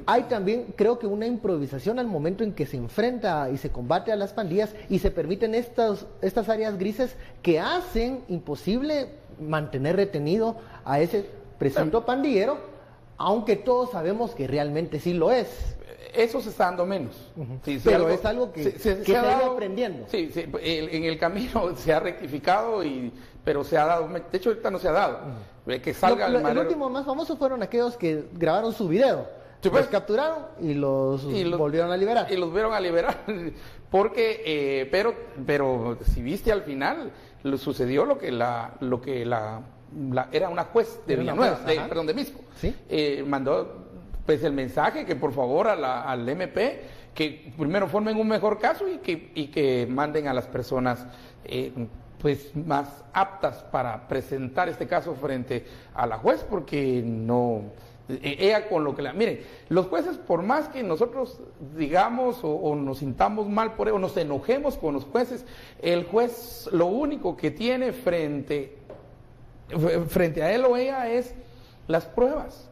[SPEAKER 1] Hay también, creo que una improvisación al momento en que se enfrenta y se combate a las pandillas y se permiten estas áreas grises que hacen imposible mantener retenido a ese presunto pandillero, aunque todos sabemos que realmente sí lo es.
[SPEAKER 4] Eso se está dando menos. Sí,
[SPEAKER 1] pero algo, es algo que se ha ido aprendiendo.
[SPEAKER 4] Sí, en el camino se ha rectificado, pero se ha dado. De hecho, ahorita no se ha dado. Que salga
[SPEAKER 1] el último más famoso fueron aquellos que grabaron su video. Sí, pues, los capturaron y los volvieron a liberar.
[SPEAKER 4] Y los vieron a liberar. Porque, pero si viste al final, sucedió lo que era una juez de Villanueva, de Misco. ¿Sí? Mandó pues el mensaje que por favor al MP que primero formen un mejor caso y que manden a las personas pues más aptas para presentar este caso frente a la juez, porque no ella con lo que miren, los jueces, por más que nosotros digamos o nos sintamos mal por ello, o nos enojemos con los jueces, el juez lo único que tiene frente a él o ella es las pruebas.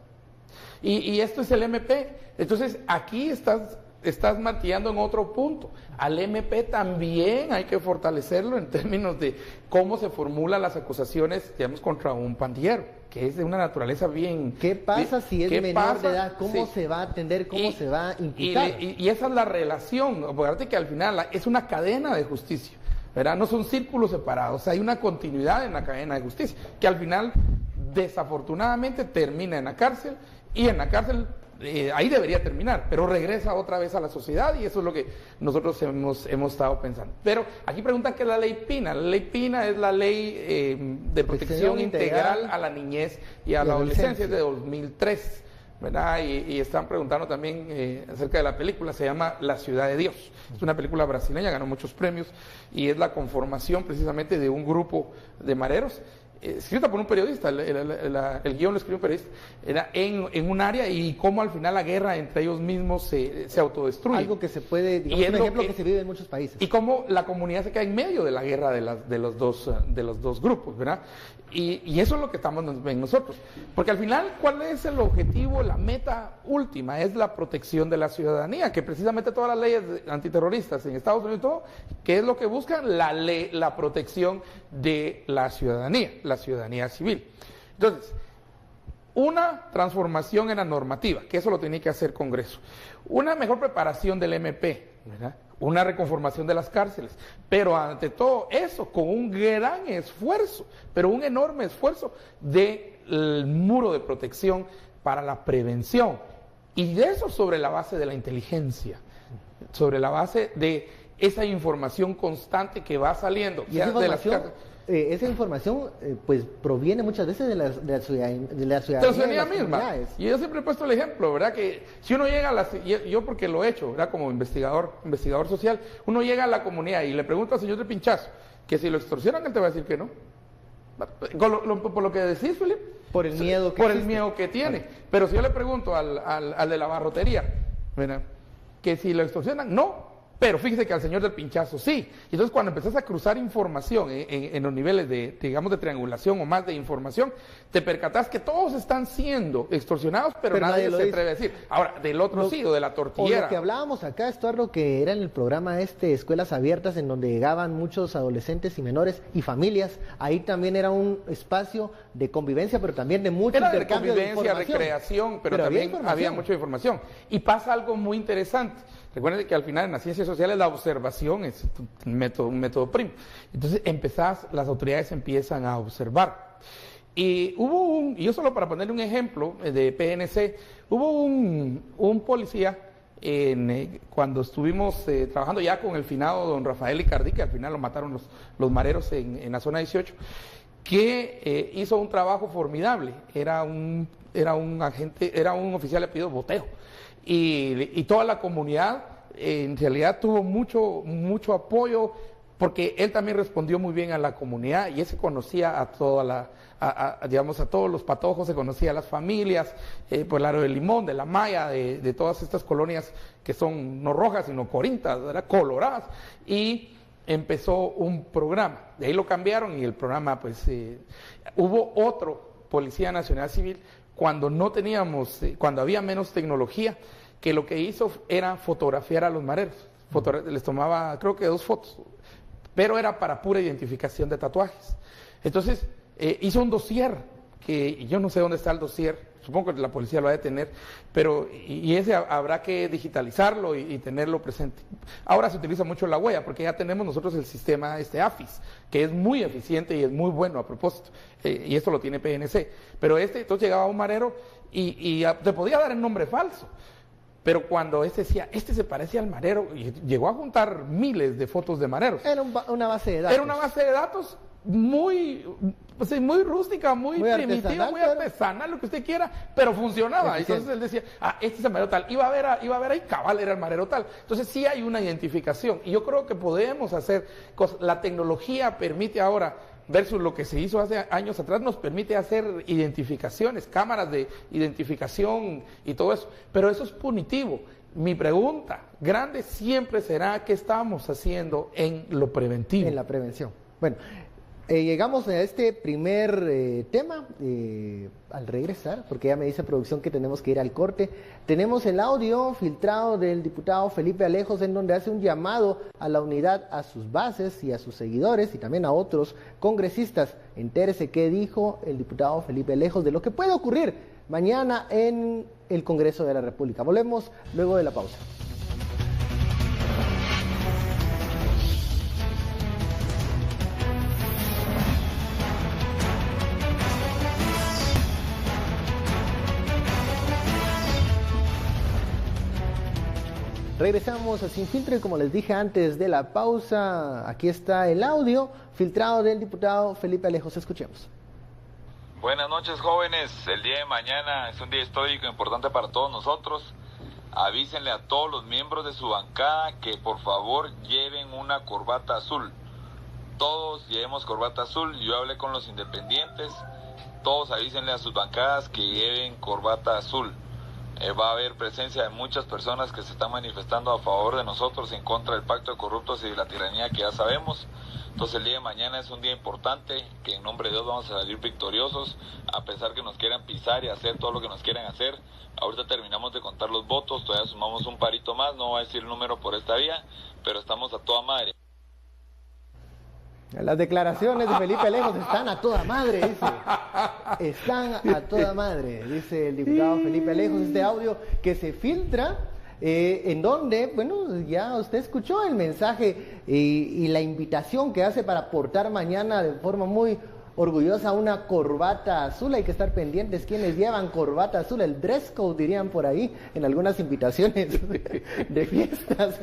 [SPEAKER 4] Y esto es el MP. Entonces, aquí estás martillando en otro punto. Al MP también hay que fortalecerlo en términos de cómo se formulan las acusaciones, digamos, contra un pandillero, que es de una naturaleza bien...
[SPEAKER 1] ¿Qué pasa si es menor de edad? ¿Cómo se va a atender? ¿Cómo se va a imputar?
[SPEAKER 4] Y esa es la relación. Acuérdate que al final es una cadena de justicia, ¿verdad? No son círculos separados. Hay una continuidad en la cadena de justicia, que al final, desafortunadamente, termina en la cárcel. Y en la cárcel, ahí debería terminar, pero regresa otra vez a la sociedad, y eso es lo que nosotros hemos estado pensando. Pero aquí preguntan qué es la ley Pina. La ley Pina es la ley de protección integral a la niñez y a la adolescencia, es de 2003. ¿verdad? Y están preguntando también acerca de la película, se llama La Ciudad de Dios. Es una película brasileña, ganó muchos premios y es la conformación precisamente de un grupo de mareros, escrita por un periodista, el guión lo escribió un periodista, era en un área y cómo al final la guerra entre ellos mismos se autodestruye.
[SPEAKER 1] Algo que se puede, digamos, un ejemplo que se vive en muchos países.
[SPEAKER 4] Y cómo la comunidad se queda en medio de la guerra de los dos grupos, ¿verdad? Y eso es lo que estamos en nosotros. Porque al final, ¿cuál es el objetivo, la meta última? Es la protección de la ciudadanía, que precisamente todas las leyes antiterroristas en Estados Unidos y todo, ¿qué es lo que buscan? La protección de la ciudadanía civil. Entonces, una transformación en la normativa, que eso lo tiene que hacer Congreso. Una mejor preparación del MP, ¿verdad? Una reconformación de las cárceles, pero ante todo eso, con un gran esfuerzo, pero un enorme esfuerzo del muro de protección para la prevención. Y de eso sobre la base de la inteligencia, sobre la base de esa información constante que va saliendo.
[SPEAKER 1] Y esa información pues proviene muchas veces de la ciudadanía
[SPEAKER 4] misma. Y yo siempre he puesto el ejemplo, ¿verdad? Que si uno llega yo porque lo he hecho, ¿verdad? Como investigador social, uno llega a la comunidad y le pregunta al señor de Pinchazo que si lo extorsionan, él te va a decir que no. Por lo que decís, Felipe.
[SPEAKER 1] Por el miedo
[SPEAKER 4] que tiene. Vale. Pero si yo le pregunto al de la barrotería, ¿verdad? Que si lo extorsionan, no. Pero fíjese que al señor del Pinchazo sí. Y entonces cuando empezás a cruzar información en los niveles de triangulación o más de información, te percatás que todos están siendo extorsionados, pero nadie se atreve a decir. Ahora, del otro sí, o de la tortillera.
[SPEAKER 1] O lo que hablábamos acá, Estuardo, que era en el programa Escuelas Abiertas, en donde llegaban muchos adolescentes y menores y familias. Ahí también era un espacio de convivencia, pero también de mucho intercambio de información.
[SPEAKER 4] Recreación, pero también había mucha información. Y pasa algo muy interesante. Recuerden que al final en las ciencias sociales la observación es un método primo. Entonces las autoridades empiezan a observar. Y y yo solo para ponerle un ejemplo de PNC, hubo un policía cuando estuvimos trabajando ya con el finado don Rafael Icardí, que al final lo mataron los mareros en la zona 18, que hizo un trabajo formidable. Era un oficial de apellido Botero. Y toda la comunidad en realidad tuvo mucho apoyo porque él también respondió muy bien a la comunidad y él se conocía a todos los patojos, se conocía a las familias, por el Aro de Limón, de La Maya, de todas estas colonias que son no rojas sino corintas, ¿verdad? Coloradas, y empezó un programa. De ahí lo cambiaron y el programa hubo otro Policía Nacional Civil cuando cuando había menos tecnología, que lo que hizo era fotografiar a los mareros. Les tomaba, creo que 2 fotos, pero era para pura identificación de tatuajes. Entonces, hizo un dossier, que yo no sé dónde está el dossier, supongo que la policía lo ha de tener, pero ese habrá que digitalizarlo y tenerlo presente. Ahora se utiliza mucho la huella, porque ya tenemos nosotros el sistema AFIS, que es muy eficiente y es muy bueno a propósito, y esto lo tiene PNC. Pero entonces llegaba un marero y te podía dar el nombre falso. Pero cuando decía, se parece al marero, y llegó a juntar miles de fotos de mareros.
[SPEAKER 1] Era una base de datos.
[SPEAKER 4] Era una base de datos muy rústica, muy primitiva, muy artesanal, lo que usted quiera, pero funcionaba. Entonces él decía, este es el marero tal. Iba a ver ahí, cabal, era el marero tal. Entonces sí hay una identificación. Y yo creo que podemos hacer cosas. La tecnología permite ahora, versus lo que se hizo hace años atrás, nos permite hacer identificaciones, cámaras de identificación y todo eso, pero eso es punitivo. Mi pregunta grande siempre será, ¿qué estamos haciendo en lo preventivo?
[SPEAKER 1] En la prevención. Bueno, llegamos a este primer tema al regresar, porque ya me dice producción que tenemos que ir al corte. Tenemos el audio filtrado del diputado Felipe Alejos, en donde hace un llamado a la unidad a sus bases y a sus seguidores y también a otros congresistas. Entérese qué dijo el diputado Felipe Alejos de lo que puede ocurrir mañana en el Congreso de la República. Volvemos luego de la pausa. Regresamos a Sin Filtro y como les dije antes de la pausa, aquí está el audio filtrado del diputado Felipe Alejos. Escuchemos.
[SPEAKER 6] Buenas noches, jóvenes. El día de mañana es un día histórico importante para todos nosotros. Avísenle a todos los miembros de su bancada que por favor lleven una corbata azul. Todos llevemos corbata azul. Yo hablé con los independientes. Todos avísenle a sus bancadas que lleven corbata azul. Va a haber presencia de muchas personas que se están manifestando a favor de nosotros, en contra del pacto de corruptos y de la tiranía que ya sabemos. Entonces el día de mañana es un día importante, que en nombre de Dios vamos a salir victoriosos, a pesar que nos quieran pisar y hacer todo lo que nos quieran hacer. Ahorita terminamos de contar los votos, todavía sumamos un parito más, no voy a decir el número por esta vía, pero estamos a toda madre.
[SPEAKER 1] Las declaraciones de Felipe Lejos están a toda madre, dice. Están a toda madre, dice el diputado Felipe Lejos. Este audio que se filtra, en donde, bueno, ya usted escuchó el mensaje y la invitación que hace para portar mañana de forma muy orgullosa una corbata azul. Hay que estar pendientes quienes llevan corbata azul, el dress code dirían por ahí en algunas invitaciones de fiestas.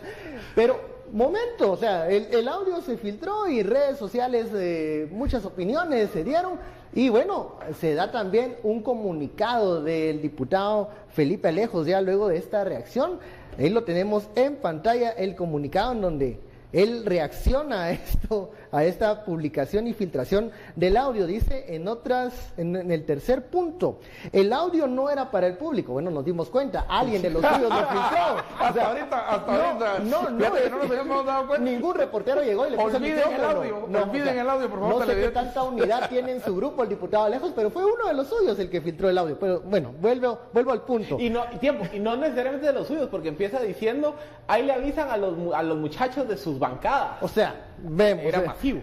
[SPEAKER 1] Pero momento, o sea, el audio se filtró y redes sociales, muchas opiniones se dieron, y bueno, se da también un comunicado del diputado Felipe Lejos ya luego de esta reacción. Ahí lo tenemos en pantalla, el comunicado en donde él reacciona a esto, a esta publicación y filtración del audio. Dice en el tercer punto, el audio no era para el público. Bueno, nos dimos cuenta, alguien de los suyos lo filtró.
[SPEAKER 4] Hasta ahorita.
[SPEAKER 1] No
[SPEAKER 4] nos habíamos dado cuenta.
[SPEAKER 1] Ningún reportero llegó y le puso
[SPEAKER 4] Olviden el audio, olviden el audio, por favor.
[SPEAKER 1] No sé qué tanta unidad tiene en su grupo el diputado Lejos, pero fue uno de los suyos el que filtró el audio. Pero bueno, vuelvo al punto.
[SPEAKER 5] Y no necesariamente de los suyos, porque empieza diciendo, ahí le avisan a los muchachos de sus bancadas.
[SPEAKER 1] O sea, vemos.
[SPEAKER 5] Era masivo.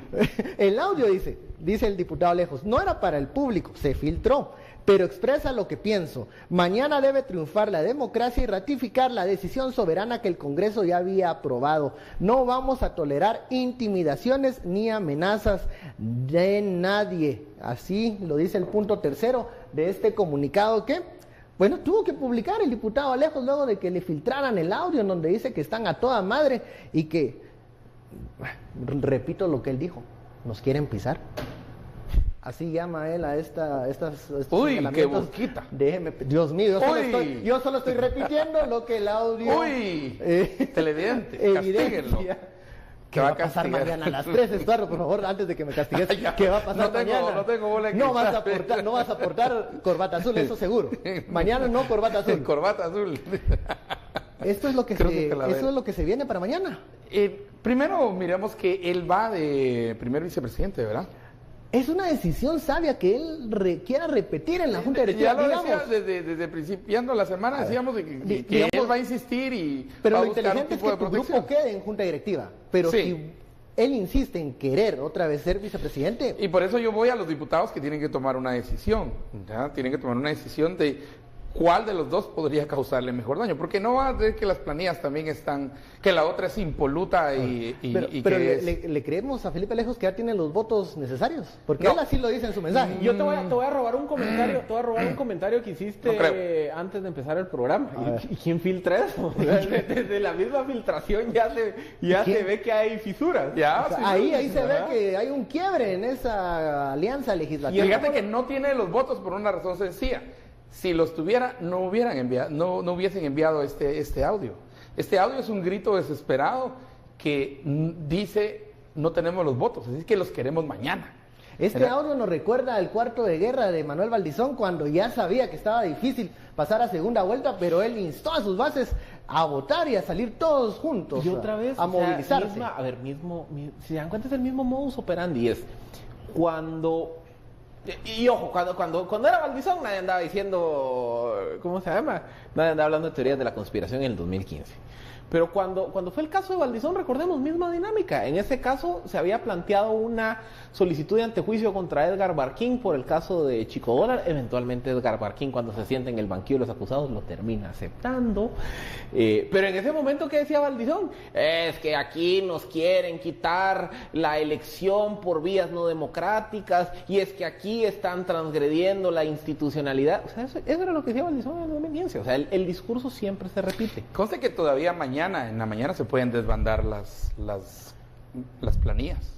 [SPEAKER 1] El audio dice el diputado Lejos, no era para el público, se filtró, pero expresa lo que pienso. Mañana debe triunfar la democracia y ratificar la decisión soberana que el Congreso ya había aprobado. No vamos a tolerar intimidaciones ni amenazas de nadie. Así lo dice el punto tercero de este comunicado que, bueno, tuvo que publicar el diputado Lejos luego de que le filtraran el audio en donde dice que están a toda madre y que, repito lo que él dijo, nos quieren pisar. Así llama él a estos
[SPEAKER 4] uy, qué boquita.
[SPEAKER 1] Déjeme, Dios mío, yo solo estoy repitiendo lo que el audio.
[SPEAKER 4] Uy, televidente, castíguenlo.
[SPEAKER 1] ¿Qué va a pasar mañana a las 3, Estuardo, por favor, antes de que me castigues? ¿Qué va a pasar mañana?
[SPEAKER 4] No tengo bola
[SPEAKER 1] no vas a aportar corbata azul, eso seguro. Mañana no corbata azul.
[SPEAKER 4] Corbata azul.
[SPEAKER 1] Esto es lo que se viene para mañana.
[SPEAKER 4] Primero miremos que él va de primer vicepresidente, ¿verdad?
[SPEAKER 1] Es una decisión sabia que él quiera repetir en la Junta Directiva.
[SPEAKER 4] Ya lo decía desde principiando la semana, decíamos que él va a insistir y
[SPEAKER 1] pero
[SPEAKER 4] va a
[SPEAKER 1] lo
[SPEAKER 4] buscar
[SPEAKER 1] inteligente
[SPEAKER 4] un tipo
[SPEAKER 1] es que
[SPEAKER 4] de
[SPEAKER 1] tu grupo quede en Junta Directiva. Pero
[SPEAKER 4] sí.
[SPEAKER 1] Si él insiste en querer otra vez ser vicepresidente.
[SPEAKER 4] Y por eso yo voy a los diputados que tienen que tomar una decisión. ¿Ya? Tienen que tomar una decisión de cuál de los dos podría causarle mejor daño. Porque no va a ser que las planillas también están, que la otra es impoluta
[SPEAKER 1] pero le creemos a Felipe Lejos que ya tiene los votos necesarios. Porque él así lo dice en su mensaje.
[SPEAKER 5] Yo te voy a robar un comentario, que hiciste antes de empezar el programa. ¿Y quién filtra eso? Desde la misma filtración ya se ve que hay fisuras.
[SPEAKER 1] Ahí se ve que hay un quiebre en esa alianza legislativa.
[SPEAKER 4] Y fíjate que no tiene los votos por una razón sencilla. Si los tuviera, no hubiesen enviado este audio. Este audio es un grito desesperado que dice, no tenemos los votos, así que los queremos mañana.
[SPEAKER 1] Este audio nos recuerda al cuarto de guerra de Manuel Valdizón, cuando ya sabía que estaba difícil pasar a segunda vuelta, pero él instó a sus bases a votar y a salir todos juntos,
[SPEAKER 5] y otra vez,
[SPEAKER 1] a movilizarse.
[SPEAKER 5] Si se dan cuenta, es el mismo modus operandi. Es cuando... Y ojo, cuando era Valdizón nadie andaba diciendo, ¿cómo se llama? Nadie andaba hablando de teorías de la conspiración en el 2015. Pero cuando fue el caso de Valdizón, recordemos, misma dinámica. En ese caso se había planteado una solicitud de antejuicio contra Edgar Barquín por el caso de Chico Dólar. Eventualmente Edgar Barquín, cuando se sienta en el banquillo de los acusados, lo termina aceptando. Pero en ese momento, ¿qué decía Valdizón? Es que aquí nos quieren quitar la elección por vías no democráticas, y es que aquí están transgrediendo la institucionalidad. O sea, eso era lo que decía Valdizón en el 2015. O sea, el discurso siempre se repite.
[SPEAKER 4] Conste que todavía en la mañana se pueden desbandar las planillas.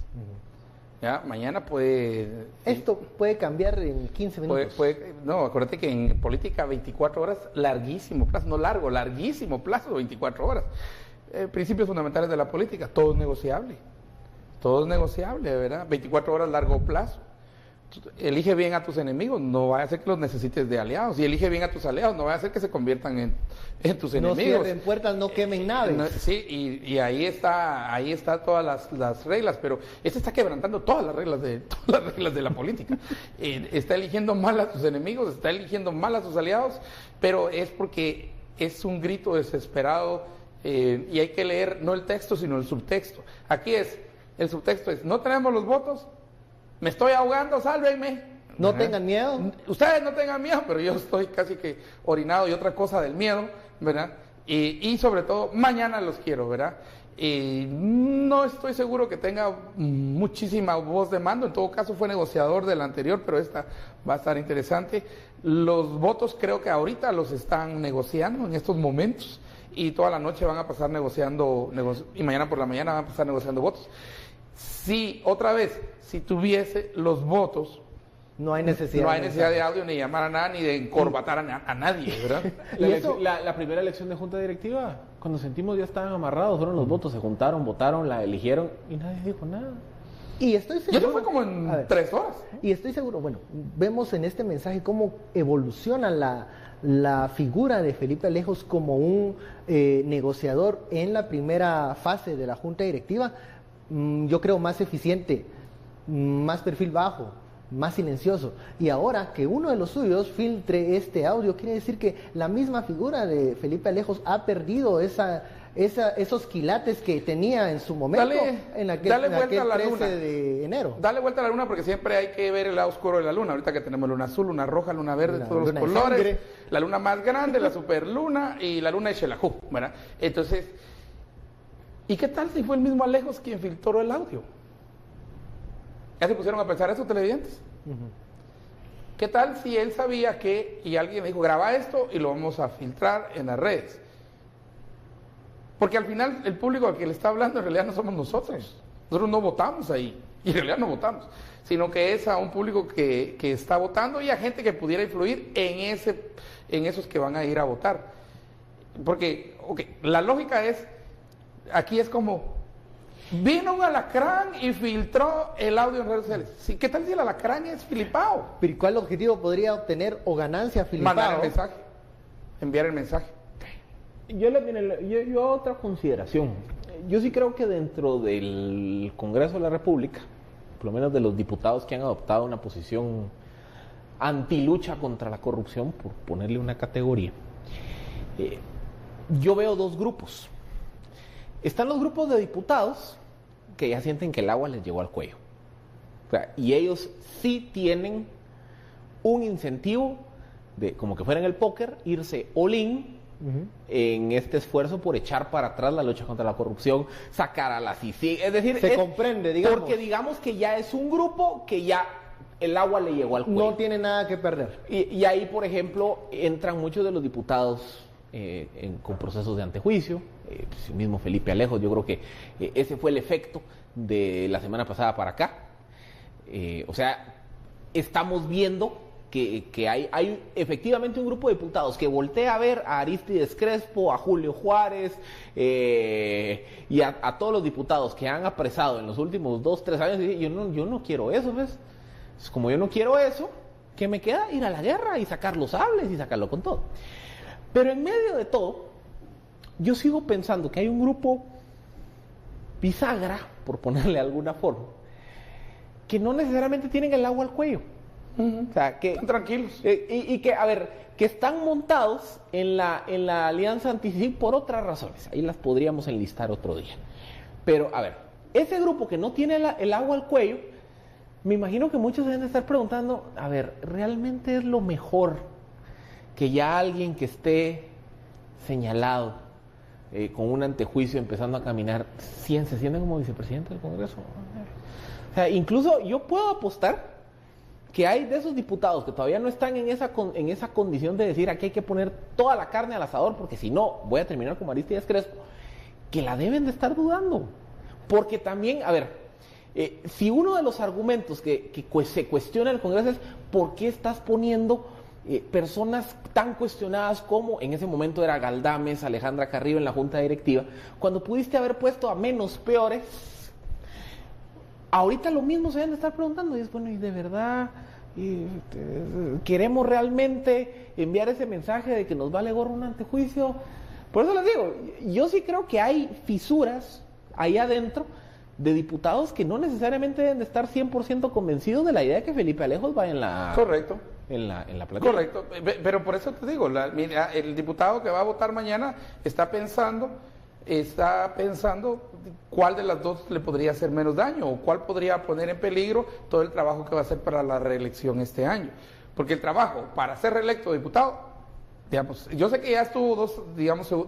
[SPEAKER 4] ¿ya? Mañana puede...
[SPEAKER 1] Esto puede cambiar en 15 minutos.
[SPEAKER 4] No, acuérdate que en política 24 horas, larguísimo plazo, no largo, larguísimo plazo, 24 horas. Principios fundamentales de la política, todo es negociable. Todo es negociable, ¿verdad? 24 horas, largo plazo. Elige bien a tus enemigos, no vaya a ser que los necesites de aliados. Y elige bien a tus aliados, no vaya a ser que se conviertan en tus enemigos.
[SPEAKER 1] No cierren puertas, no quemen naves.
[SPEAKER 4] Sí, y ahí está todas las reglas, pero este está quebrantando todas las reglas de la política. Está eligiendo mal a tus enemigos, está eligiendo mal a sus aliados, pero es porque es un grito desesperado y hay que leer no el texto, sino el subtexto. Aquí el subtexto es, no tenemos los votos, me estoy ahogando, sálvenme.
[SPEAKER 1] No tengan miedo.
[SPEAKER 4] Ustedes no tengan miedo, pero yo estoy casi que orinado y otra cosa del miedo, ¿verdad? Y sobre todo, mañana los quiero, ¿verdad? No estoy seguro que tenga muchísima voz de mando, en todo caso fue negociador del anterior, pero esta va a estar interesante. Los votos creo que ahorita los están negociando en estos momentos y toda la noche van a pasar negociando y mañana por la mañana van a pasar negociando votos. Si tuviese los votos, no hay necesidad de audio, ni llamar a nada, ni de encorbatar a nadie, ¿verdad?
[SPEAKER 5] La primera elección de junta directiva, cuando sentimos ya estaban amarrados, fueron los votos, se juntaron, votaron, la eligieron y nadie dijo nada.
[SPEAKER 1] Y estoy seguro.
[SPEAKER 4] Y eso fue como en 3 horas.
[SPEAKER 1] Y estoy seguro, bueno, vemos en este mensaje cómo evoluciona la figura de Felipe Alejos como un negociador en la primera fase de la junta directiva. Yo creo más eficiente, más perfil bajo, más silencioso. Y ahora que uno de los suyos filtre este audio, quiere decir que la misma figura de Felipe Alejos ha perdido esos quilates que tenía en su momento, en aquel 13 de enero.
[SPEAKER 4] Dale vuelta a la luna, porque siempre hay que ver el lado oscuro de la luna. Ahorita que tenemos luna azul, luna roja, luna verde, todos los colores. La luna más grande, la superluna y la luna de Xelajú, ¿verdad? Entonces, ¿y qué tal si fue el mismo Alejos quien filtró el audio? ¿Ya se pusieron a pensar eso, televidentes? ¿Qué tal si él sabía y alguien le dijo, graba esto y lo vamos a filtrar en las redes? Porque al final el público al que le está hablando en realidad no somos nosotros. Nosotros no votamos ahí, y en realidad no votamos, sino que es a un público que está votando y a gente que pudiera influir en esos que van a ir a votar. Porque, la lógica es, aquí es como, vino un alacrán y filtró el audio en redes sociales. Sí, ¿qué tal si el alacrán es filipao?
[SPEAKER 1] ¿Pero cuál objetivo podría obtener o ganancia filipao?
[SPEAKER 4] Mandar el mensaje, enviar el mensaje.
[SPEAKER 5] Yo otra consideración. Yo sí creo que dentro del Congreso de la República, por lo menos de los diputados que han adoptado una posición antilucha contra la corrupción, por ponerle una categoría, yo veo 2 grupos. Están los grupos de diputados que ya sienten que el agua les llegó al cuello. O sea, y ellos sí tienen un incentivo de, como que fuera en el póker, irse all-in en este esfuerzo por echar para atrás la lucha contra la corrupción, sacar a la CICIG. Es decir,
[SPEAKER 1] se comprende, digamos.
[SPEAKER 5] Porque digamos que ya es un grupo que ya el agua le llegó al cuello.
[SPEAKER 1] No tiene nada que perder.
[SPEAKER 5] Y ahí, por ejemplo, entran muchos de los diputados con procesos de antejuicio. El mismo Felipe Alejos, yo creo que ese fue el efecto de la semana pasada para acá. O sea, estamos viendo que hay efectivamente un grupo de diputados que voltea a ver a Arístides Crespo, a Julio Juárez y a todos los diputados que han apresado en los últimos 2-3 años y dicen, yo no quiero eso, ¿ves? Pues como yo no quiero eso, ¿qué me queda? Ir a la guerra y sacar los sables y sacarlo con todo. Pero en medio de todo, yo sigo pensando que hay un grupo bisagra, por ponerle alguna forma, que no necesariamente tienen el agua al cuello. O sea, que
[SPEAKER 4] están tranquilos.
[SPEAKER 5] Y que, a ver, que están montados en la alianza anti-CICIG por otras razones. Ahí las podríamos enlistar otro día. Pero, a ver, ese grupo que no tiene el agua al cuello, me imagino que muchos deben de estar preguntando, a ver, ¿realmente es lo mejor que ya alguien que esté señalado con un antejuicio empezando a caminar, se siente como vicepresidente del Congreso? O sea, incluso yo puedo apostar que hay de esos diputados que todavía no están en esa condición de decir aquí hay que poner toda la carne al asador porque si no voy a terminar como Arístides Crespo, que la deben de estar dudando. Porque también, a ver, Si uno de los argumentos que se cuestiona en el Congreso es ¿por qué estás poniendo personas tan cuestionadas como en ese momento era Galdames, Alejandra Carrillo en la junta directiva, cuando pudiste haber puesto a menos peores? Ahorita lo mismo se deben de estar preguntando, y es bueno, y de verdad queremos realmente enviar ese mensaje de que nos vale gorro un antejuicio. Por eso les digo, yo sí creo que hay fisuras ahí adentro de diputados que no necesariamente deben de estar 100% convencidos de la idea de que Felipe Alejos va en la...
[SPEAKER 4] Correcto.
[SPEAKER 5] En la plantilla.
[SPEAKER 4] Correcto, pero por eso te digo, mira, el diputado que va a votar mañana está pensando cuál de las dos le podría hacer menos daño o cuál podría poner en peligro todo el trabajo que va a hacer para la reelección este año. Porque el trabajo para ser reelecto diputado, digamos, yo sé que ya estuvo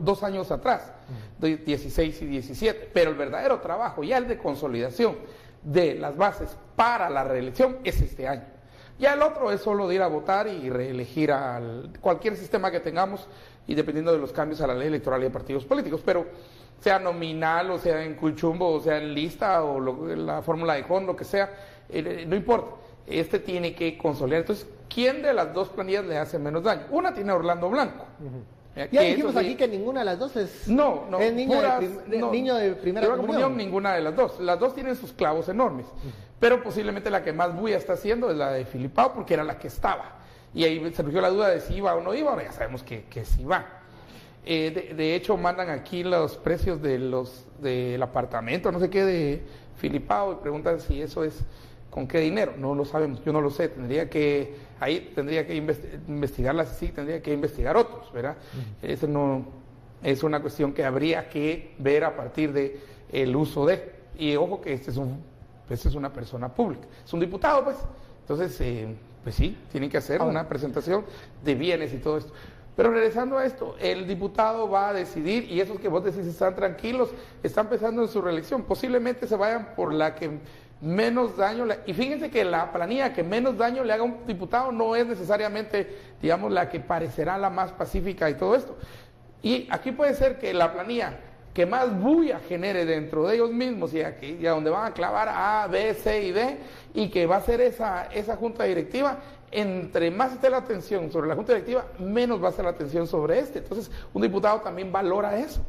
[SPEAKER 4] dos años atrás, 16 y 17, pero el verdadero trabajo, ya el de consolidación de las bases para la reelección, es este año. Ya el otro es solo de ir a votar y reelegir a cualquier sistema que tengamos y dependiendo de los cambios a la ley electoral y de partidos políticos, pero sea nominal o sea en cuchumbo o sea en lista o la fórmula de Hond, lo que sea, no importa, tiene que consolidar. Entonces, ¿quién de las dos planillas le hace menos daño? Una tiene a Orlando Blanco.
[SPEAKER 1] Ya dijimos aquí que ninguna de las dos es niño de primera comunión.
[SPEAKER 4] Ninguna de las dos. Las dos tienen sus clavos enormes. Pero posiblemente la que más bulla está haciendo es la de Filipao, porque era la que estaba. Y ahí surgió la duda de si iba o no iba. Ahora ya sabemos que sí va. De hecho, mandan aquí los precios del apartamento, no sé qué, de Filipao, y preguntan si eso es con qué dinero. No lo sabemos, yo no lo sé. Tendría que investigarlas, sí, tendría que investigar otros, ¿verdad? Eso no es una cuestión que habría que ver a partir de el uso de. Y ojo que este es una persona pública, es un diputado, pues. Entonces, pues sí, tienen que hacer una presentación de bienes y todo esto. Pero regresando a esto, el diputado va a decidir, y esos que vos decís están tranquilos, están pensando en su reelección, posiblemente se vayan por la que menos daño, y fíjense que la planilla que menos daño le haga a un diputado no es necesariamente, digamos, la que parecerá la más pacífica y todo esto. Y aquí puede ser que la planilla que más bulla genere dentro de ellos mismos y a donde van a clavar A, B, C y D, y que va a ser esa junta directiva, entre más esté la atención sobre la junta directiva, menos va a ser la atención sobre Entonces, un diputado también valora eso,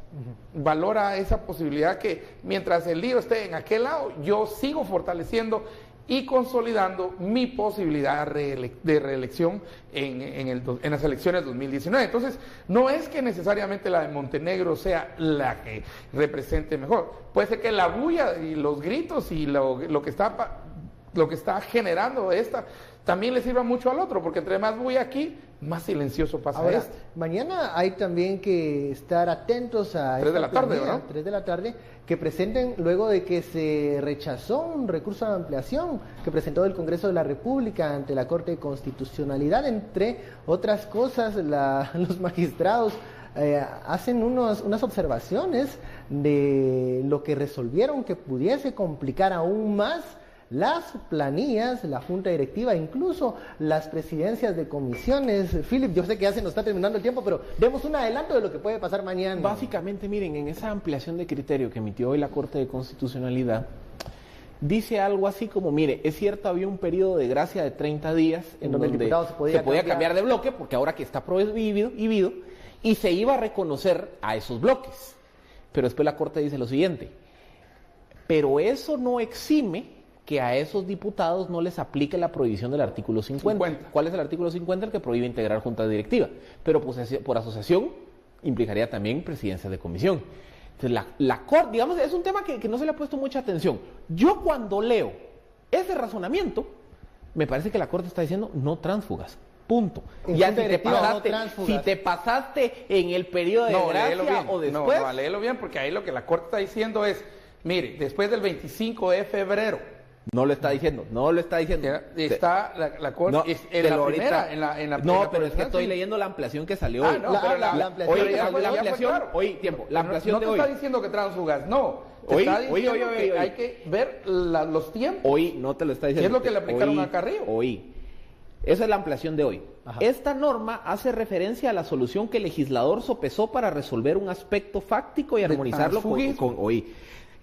[SPEAKER 4] valora esa posibilidad que mientras el lío esté en aquel lado, yo sigo fortaleciendo y consolidando mi posibilidad de reelección en las elecciones 2019. Entonces, no es que necesariamente la de Montenegro sea la que represente mejor. Puede ser que la bulla y los gritos y lo que está generando también le sirva mucho al otro, porque entre más bulla aquí, más silencioso pasa.
[SPEAKER 1] Ahora, mañana hay también que estar atentos a
[SPEAKER 4] 3 de la tarde, ¿verdad?
[SPEAKER 1] 3 de la tarde, que presenten, luego de que se rechazó un recurso de ampliación que presentó el Congreso de la República ante la Corte de Constitucionalidad, entre otras cosas, los magistrados hacen unas observaciones de lo que resolvieron que pudiese complicar aún más las planillas, la junta directiva, incluso las presidencias de comisiones. Philip, yo sé que ya se nos está terminando el tiempo, pero demos un adelanto de lo que puede pasar mañana.
[SPEAKER 5] Básicamente, miren, en esa ampliación de criterio que emitió hoy la Corte de Constitucionalidad, dice algo así como, mire, es cierto, había un periodo de gracia de 30 días en donde el diputado se podía cambiar de bloque, porque ahora que está prohibido, y se iba a reconocer a esos bloques. Pero después la Corte dice lo siguiente: pero eso no exime que a esos diputados no les aplique la prohibición del artículo 50. ¿Cuál es el artículo 50? El que prohíbe integrar junta directiva. Pero por asociación implicaría también presidencia de comisión. Entonces, la Corte, digamos, es un tema que no se le ha puesto mucha atención. Yo cuando leo ese razonamiento, me parece que la Corte está diciendo no tránsfugas. Punto. Ya si te pasaste en el periodo de gracia o después...
[SPEAKER 4] No, léelo bien, porque ahí lo que la Corte está diciendo es, mire, después del 25 de febrero,
[SPEAKER 5] no lo está diciendo.
[SPEAKER 4] Está la Corte,
[SPEAKER 5] no,
[SPEAKER 4] en la primera, en la
[SPEAKER 5] no, pero es que estoy leyendo la ampliación que salió hoy.
[SPEAKER 4] La ampliación de hoy. No te está diciendo que tránsfugas, no. Está diciendo que hay que ver los tiempos.
[SPEAKER 5] Hoy no te lo está diciendo.
[SPEAKER 4] ¿Qué es lo que le aplicaron a Carrillo?
[SPEAKER 5] Hoy. Esa es la ampliación de hoy. Ajá. Esta norma hace referencia a la solución que el legislador sopesó para resolver un aspecto fáctico y armonizarlo con hoy.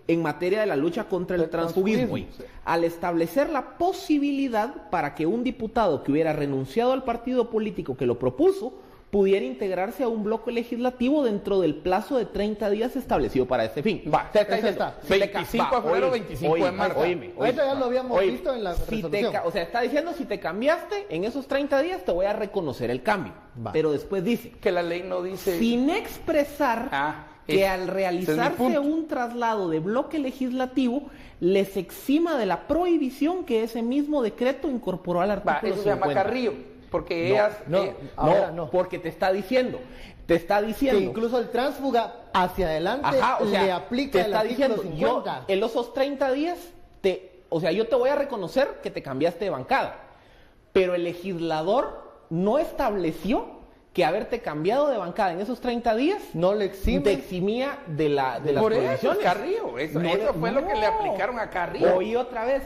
[SPEAKER 5] en materia de la lucha contra el transfugismo, al establecer la posibilidad para que un diputado que hubiera renunciado al partido político que lo propuso pudiera integrarse a un bloque legislativo dentro del plazo de 30 días establecido para este fin.
[SPEAKER 4] Va,
[SPEAKER 5] te está diciendo,
[SPEAKER 4] está. 25 de febrero, 25 de marzo.
[SPEAKER 1] Eso ya lo habíamos visto en la resolución.
[SPEAKER 5] O sea, está diciendo, si te cambiaste en esos 30 días, te voy a reconocer el cambio. Pero después dice
[SPEAKER 4] que la ley no dice...
[SPEAKER 5] Sin expresar que al realizarse un traslado de bloque legislativo, les exima de la prohibición que ese mismo decreto incorporó al artículo 50.
[SPEAKER 4] Eso se llama Carrillo. Porque ellas...
[SPEAKER 5] No, porque te está diciendo
[SPEAKER 1] que incluso el tránsfuga hacia adelante le aplica el artículo 50.
[SPEAKER 5] Yo, en esos 30 días, yo te voy a reconocer que te cambiaste de bancada, pero el legislador no estableció que haberte cambiado de bancada en esos 30 días
[SPEAKER 1] no le
[SPEAKER 5] te eximía de las prohibiciones.
[SPEAKER 4] Carrillo, eso fue lo que le aplicaron a Carrillo.
[SPEAKER 5] Oí otra vez,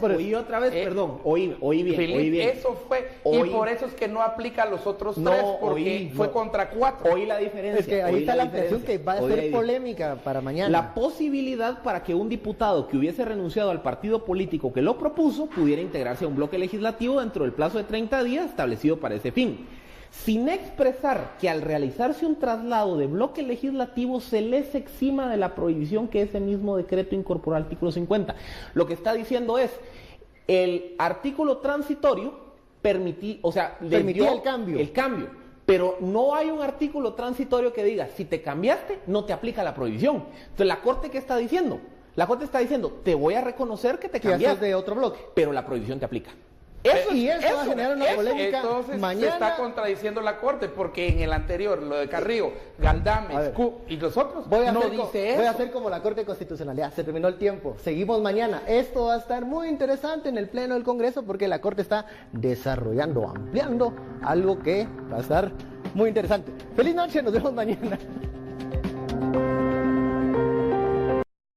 [SPEAKER 5] perdón, oí bien.
[SPEAKER 4] Eso fue, y por eso es que no aplica a los otros tres, porque fue contra 4.
[SPEAKER 5] Oí la diferencia.
[SPEAKER 1] Es que ahí está la impresión que va a ser polémica para mañana.
[SPEAKER 5] La posibilidad para que un diputado que hubiese renunciado al partido político que lo propuso pudiera integrarse a un bloque legislativo dentro del plazo de 30 días establecido para ese fin, sin expresar que al realizarse un traslado de bloque legislativo se les exima de la prohibición que ese mismo decreto incorporó al artículo 50. Lo que está diciendo es, el artículo transitorio permitía el cambio, pero no hay un artículo transitorio que diga, si te cambiaste, no te aplica la prohibición. Entonces, ¿la Corte qué está diciendo? La Corte está diciendo, te voy a reconocer que te cambiaste
[SPEAKER 1] de otro bloque,
[SPEAKER 5] pero la prohibición te aplica.
[SPEAKER 1] Eso va a generar una polémica.
[SPEAKER 4] Entonces
[SPEAKER 1] mañana
[SPEAKER 4] se está contradiciendo la Corte, porque en el anterior, lo de Carrillo, Galdames, y los otros,
[SPEAKER 1] voy a hacer como la Corte de Constitucionalidad. Se terminó el tiempo. Seguimos mañana. Esto va a estar muy interesante en el Pleno del Congreso, porque la Corte está desarrollando, ampliando algo que va a estar muy interesante. Feliz noche, nos vemos mañana.